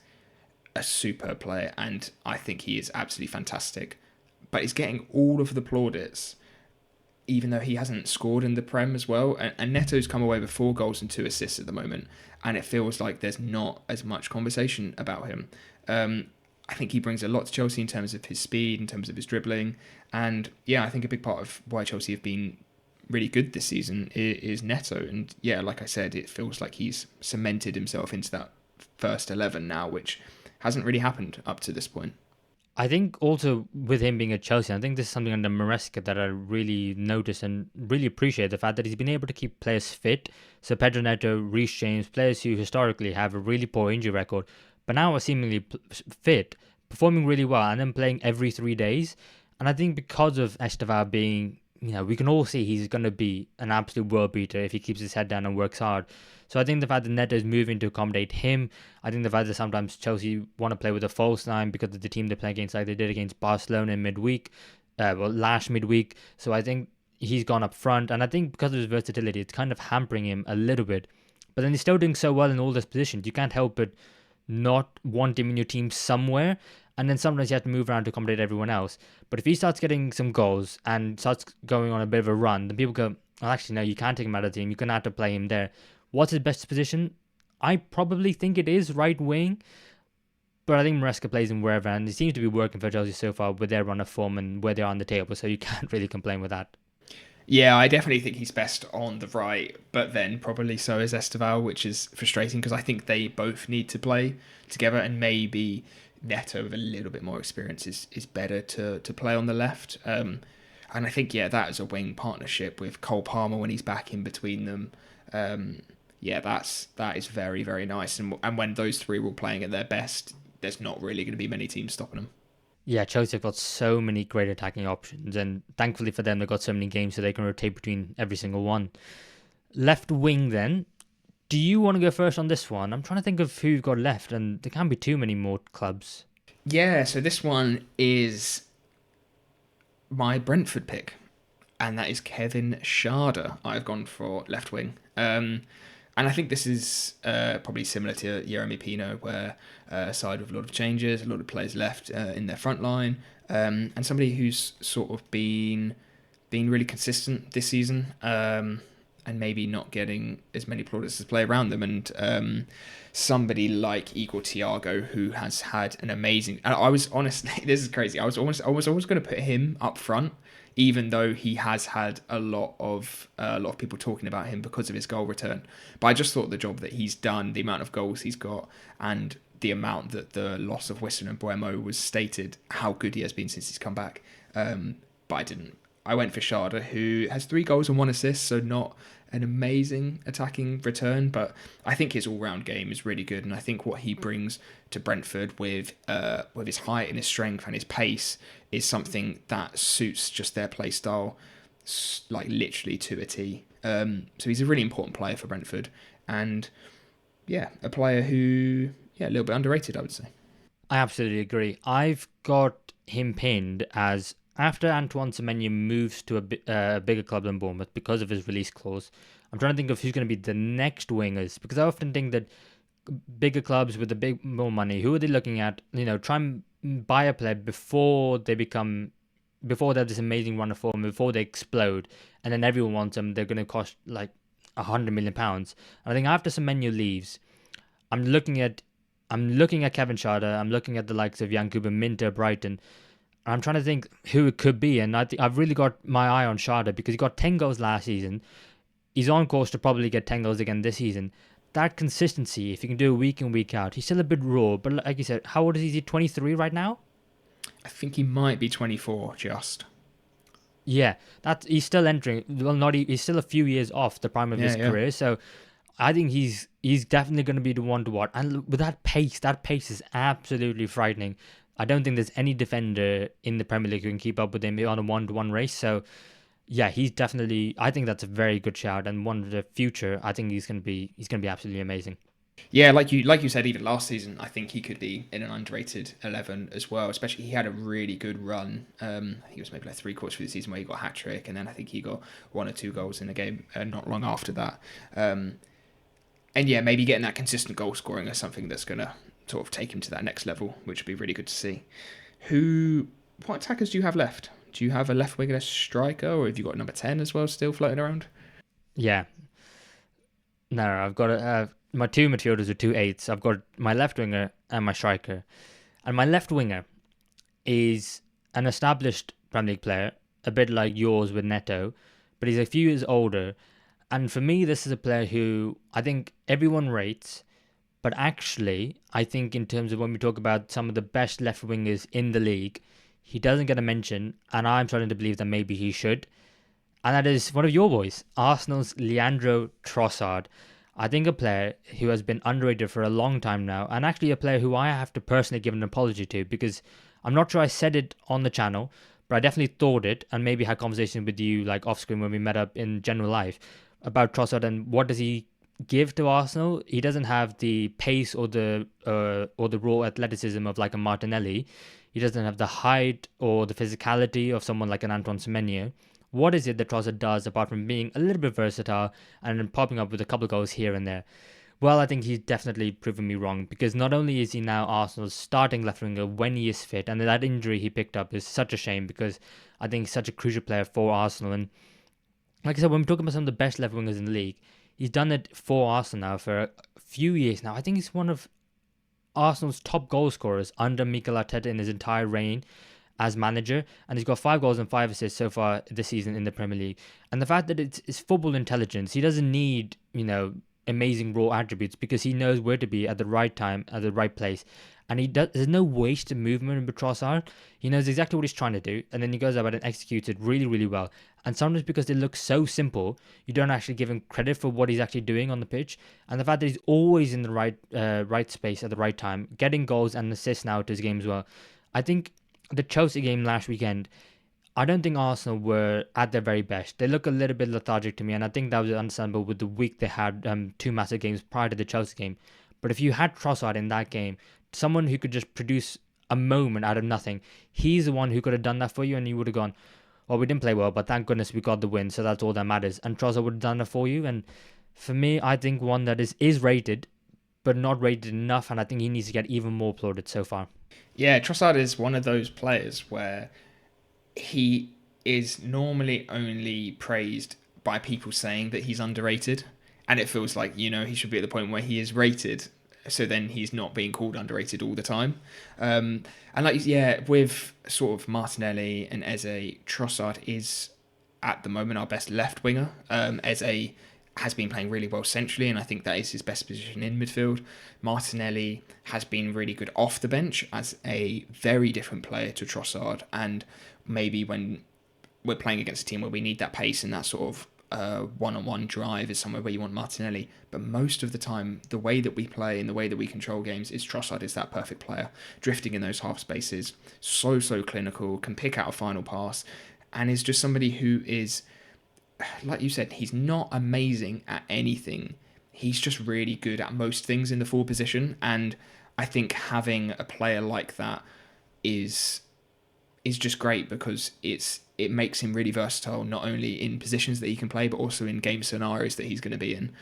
[SPEAKER 2] a superb player, and I think he is absolutely fantastic. but he's getting all of the plaudits, even though he hasn't scored in the Prem as well. And Neto's come away with 4 goals and 2 assists at the moment, and it feels like there's not as much conversation about him. I think he brings a lot to Chelsea in terms of his speed, in terms of his dribbling, and yeah, I think a big part of why Chelsea have been really good this season is Neto. And yeah, like I said, it feels like he's cemented himself into that first 11 now, which hasn't really happened up to this point.
[SPEAKER 1] I think also with him being at Chelsea, I think this is something under Maresca that I really notice and really appreciate the fact that he's been able to keep players fit. So Pedro Neto, Reece James, players who historically have a really poor injury record, but now are seemingly fit, performing really well, and then playing every 3 days. And I think because of Estevao being, we can all see he's going to be an absolute world beater if he keeps his head down and works hard. So I think the fact that Neto is moving to accommodate him, I think the fact that sometimes Chelsea want to play with a false nine because of the team they play against, like they did against Barcelona in last midweek. So I think he's gone up front, and I think because of his versatility, it's kind of hampering him a little bit. But then he's still doing so well in all those positions. You can't help but not want him in your team somewhere. And then sometimes you have to move around to accommodate everyone else. But if he starts getting some goals and starts going on a bit of a run, then people go, well, actually, no, you can't take him out of the team. You're going to have to play him there. What's his best position? I probably think it is right wing. But I think Maresca plays him wherever. And it seems to be working for Chelsea so far with their run of form and where they are on the table. So you can't really complain with that.
[SPEAKER 2] Yeah, I definitely think he's best on the right, but then probably so is Estevao, which is frustrating because I think they both need to play together, and maybe Neto with a little bit more experience is better to play on the left. And I think, yeah, that is a wing partnership with Cole Palmer when he's back in between them. Yeah, that is very, very nice. And when those three were all playing at their best, there's not really going to be many teams stopping them.
[SPEAKER 1] Yeah, Chelsea have got so many great attacking options, and thankfully for them, they've got so many games so they can rotate between every single one. Left wing, then. Do you want to go first on this one? I'm trying to think of who you've got left, and there can't be too many more clubs.
[SPEAKER 2] Yeah, so this one is my Brentford pick, and that is Kevin Schade. I've gone for left wing. And I think this is probably similar to Jeremy Pino, where a side with a lot of changes, a lot of players left in their front line, and somebody who's sort of been really consistent this season, and maybe not getting as many plaudits as play around them, and somebody like Igor Thiago, who has had an amazing. And I was honestly, this is crazy. I was almost going to put him up front, even though he has had a lot of people talking about him because of his goal return. But I just thought the job that he's done, the amount of goals he's got, and the amount that the loss of Whiston and Buemo was stated, how good he has been since he's come back. But I didn't. I went for Schade, who has 3 goals and 1 assist, so not an amazing attacking return, but I think his all-round game is really good, and I think what he brings to Brentford with his height and his strength and his pace is something that suits just their play style, like literally to a T. So he's a really important player for Brentford, and yeah, a player who, yeah, a little bit underrated, I would say.
[SPEAKER 1] I absolutely agree. I've got him pinned as after Antoine Semenyo moves to a bigger club than Bournemouth because of his release clause. I'm trying to think of who's going to be the next wingers, because I often think that bigger clubs with more money, who are they looking at? Try and buy a player before they have this amazing run of form, before they explode, and then everyone wants them. They're going to cost like £100 million. And I think after Semenyo leaves, I'm looking at Kevin Schade. I'm looking at the likes of Yankuba Minter, Brighton. I'm trying to think who it could be, and I think I've really got my eye on Schade because he got 10 goals last season. He's on course to probably get 10 goals again this season. That consistency, if you can do it week in, week out, he's still a bit raw, but like you said, how old is he? Is he 23 right now?
[SPEAKER 2] I think he might be 24 just.
[SPEAKER 1] Yeah, he's still entering. Well, he's still a few years off the prime of his career, so I think he's definitely going to be the one to watch. And with that pace is absolutely frightening. I don't think there's any defender in the Premier League who can keep up with him on a 1-to-1 race. So, yeah, he's definitely. I think that's a very good shout, and one of the future. I think he's going to be absolutely amazing.
[SPEAKER 2] Yeah, like you said, even last season, I think he could be in an underrated 11 as well. Especially, he had a really good run. I think it was maybe like 3/4 through the season where he got a hat trick, and then I think he got 1 or 2 goals in a game not long after that. And yeah, maybe getting that consistent goal scoring is something that's going to sort of take him to that next level, which would be really good to see. Who what attackers do you have left? Do you have a left winger, a striker, or have you got number 10 as well still floating around?
[SPEAKER 1] Yeah, no, I've got my two midfielders are two eights. I've got my left winger and my striker, and my left winger is an established Premier League player, a bit like yours with Neto, but he's a few years older. And for me, this is a player who I think everyone rates, but actually, I think in terms of when we talk about some of the best left wingers in the league, he doesn't get a mention, and I'm starting to believe that maybe he should. And that is one of your boys, Arsenal's Leandro Trossard. I think a player who has been underrated for a long time now, and actually a player who I have to personally give an apology to because I'm not sure I said it on the channel, but I definitely thought it and maybe had conversation with you like off screen when we met up in general life about Trossard and what does he give to Arsenal. He doesn't have the pace or the raw athleticism of like a Martinelli. He doesn't have the height or the physicality of someone like an Antoine Semenyo. What is it that Trossard does apart from being a little bit versatile and then popping up with a couple of goals here and there? Well, I think he's definitely proven me wrong because not only is he now Arsenal's starting left winger when he is fit, and that injury he picked up is such a shame because I think he's such a crucial player for Arsenal. And like I said, when we're talking about some of the best left wingers in the league, he's done it for Arsenal now for a few years now. I think he's one of Arsenal's top goal scorers under Mikel Arteta in his entire reign as manager, and he's got 5 goals and 5 assists so far this season in the Premier League. And the fact that it's football intelligence, he doesn't need amazing raw attributes because he knows where to be at the right time at the right place, and there's no wasted movement in Trossard. He knows exactly what he's trying to do, and then he goes about and executes it really, really well. And sometimes because they look so simple, you don't actually give him credit for what he's actually doing on the pitch. And the fact that he's always in the right space at the right time, getting goals and assists now to his game as well. I think the Chelsea game last weekend, I don't think Arsenal were at their very best. They look a little bit lethargic to me, and I think that was understandable with the week they had, two massive games prior to the Chelsea game. But if you had Trossard in that game, someone who could just produce a moment out of nothing, he's the one who could have done that for you, and you would have gone, well, we didn't play well, but thank goodness we got the win, so that's all that matters. And Trossard would have done it for you, and for me, I think one that is rated, but not rated enough, and I think he needs to get even more applauded so far.
[SPEAKER 2] Yeah, Trossard is one of those players where he is normally only praised by people saying that he's underrated, and it feels like he should be at the point where he is rated, so then he's not being called underrated all the time. And with sort of Martinelli and Eze, Trossard is at the moment our best left winger. Eze has been playing really well centrally, and I think that is his best position in midfield. Martinelli has been really good off the bench as a very different player to Trossard, and maybe when we're playing against a team where we need that pace and that sort of one-on-one drive is somewhere where you want Martinelli. But most of the time, the way that we play and the way that we control games is Trossard is that perfect player, drifting in those half spaces, so clinical, can pick out a final pass, and is just somebody who is, like you said, he's not amazing at anything. He's just really good at most things in the forward position, and I think having a player like that is just great because it makes him really versatile, not only in positions that he can play, but also in game scenarios that he's going to be in.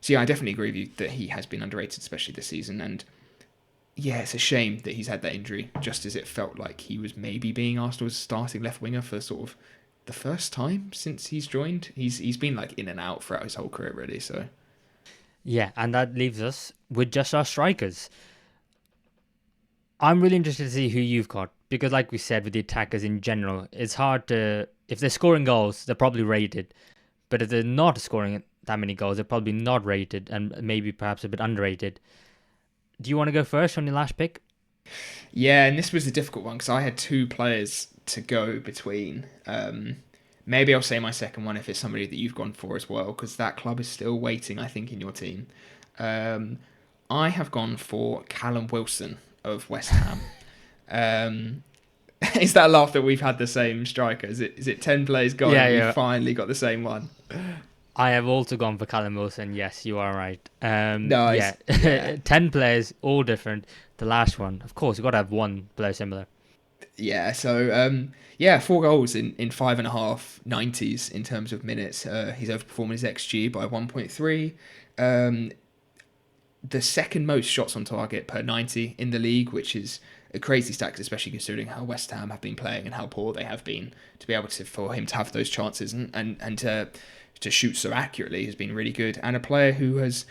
[SPEAKER 2] So yeah, I definitely agree with you that he has been underrated, especially this season. And yeah, it's a shame that he's had that injury, just as it felt like he was maybe being Arsenal's starting left winger for sort of the first time since he's joined. He's been like in and out throughout his whole career, really. So
[SPEAKER 1] yeah, and that leaves us with just our strikers. I'm really interested to see who you've got because, like we said, with the attackers in general, it's hard to. If they're scoring goals, they're probably rated. But if they're not scoring that many goals, they're probably not rated and maybe perhaps a bit underrated. Do you want to go first on your last pick?
[SPEAKER 2] yeah, and this was a difficult one because I had two players to go between. Maybe I'll say my second one if it's somebody that you've gone for as well, because that club is still waiting, I think, in your team. I have gone for Callum Wilson of West Ham. Is that laugh that we've had the same striker? Is it 10 players gone?
[SPEAKER 1] Yeah.
[SPEAKER 2] We finally got the same one.
[SPEAKER 1] I have also gone for Callum Wilson. Yes, you are right.
[SPEAKER 2] Nice. Yeah.
[SPEAKER 1] 10 players, all different. The last one, of course, you've got to have one player similar.
[SPEAKER 2] Yeah, so 4 goals in 5.5 90s in terms of minutes. He's overperforming his XG by 1.3. The second most shots on target per 90 in the league, which is crazy stacks, especially considering how West Ham have been playing and how poor they have been. To be able to for him to have those chances and to shoot so accurately has been really good. And a player who has,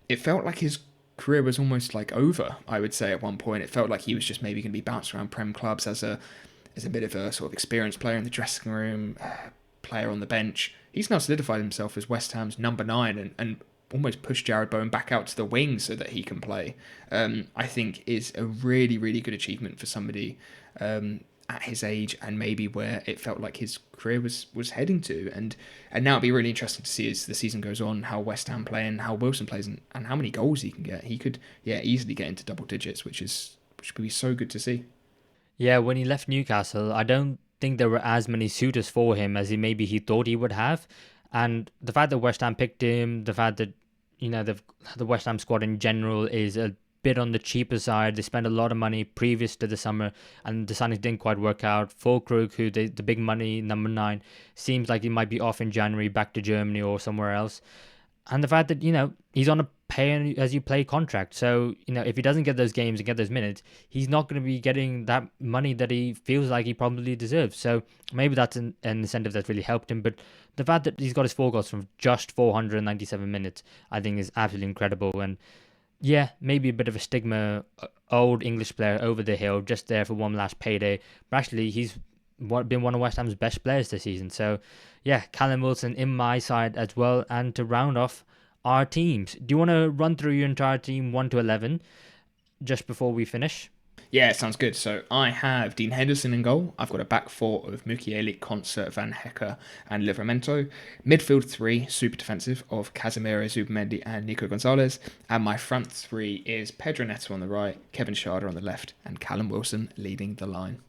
[SPEAKER 2] it felt like his career was almost like over. I would say at one point it felt like he was just maybe going to be bounced around Prem clubs as a bit of a sort of experienced player in the dressing room, player on the bench. He's now solidified himself as West Ham's number 9 and almost pushed Jared Bowen back out to the wing so that he can play. I think is a really, really good achievement for somebody at his age and maybe where it felt like his career was heading to. And now it'll be really interesting to see as the season goes on how West Ham play and how Wilson plays and how many goals he can get. He could, easily get into double digits, which would be so good to see.
[SPEAKER 1] Yeah, when he left Newcastle, I don't think there were as many suitors for him as he thought he would have. And the fact that West Ham picked him, the fact that the West Ham squad in general is a bit on the cheaper side. They spent a lot of money previous to the summer, and the signings didn't quite work out. Fulkrug, the big money number 9, seems like he might be off in January, back to Germany or somewhere else. And the fact that he's on a pay as you play contract, so if he doesn't get those games and get those minutes, he's not going to be getting that money that he feels like he probably deserves. So maybe that's an incentive that's really helped him. But the fact that he's got his 4 goals from just 497 minutes, I think, is absolutely incredible. And yeah, maybe a bit of a stigma, old English player over the hill, just there for one last payday. But actually, he's been one of West Ham's best players this season. So yeah, Callum Wilson in my side as well. And to round off our teams, do you want to run through your entire team 1 to 11 just before we finish?
[SPEAKER 2] Yeah, sounds good. So I have Dean Henderson in goal. I've got a back 4 of Mukiele, Concert, Van Hecke and Livramento. Midfield 3, super defensive, of Casemiro, Zubmendi and Nico Gonzalez. And my front 3 is Pedro Neto on the right, Kevin Schade on the left and Callum Wilson leading the line.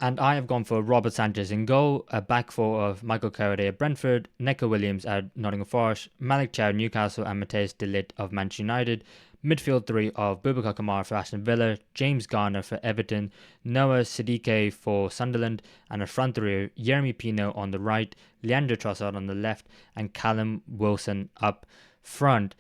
[SPEAKER 1] And I have gone for Robert Sanchez in goal, a back 4 of Michael Correa at Brentford, Neco Williams at Nottingham Forest, Malik Chow Newcastle and Mateus de Ligt of Manchester United. Midfield 3 of Boubacar Kamara for Aston Villa, James Garner for Everton, Noah Siddique for Sunderland, and a front 3 of Jeremy Pino on the right, Leandro Trossard on the left, and Callum Wilson up front.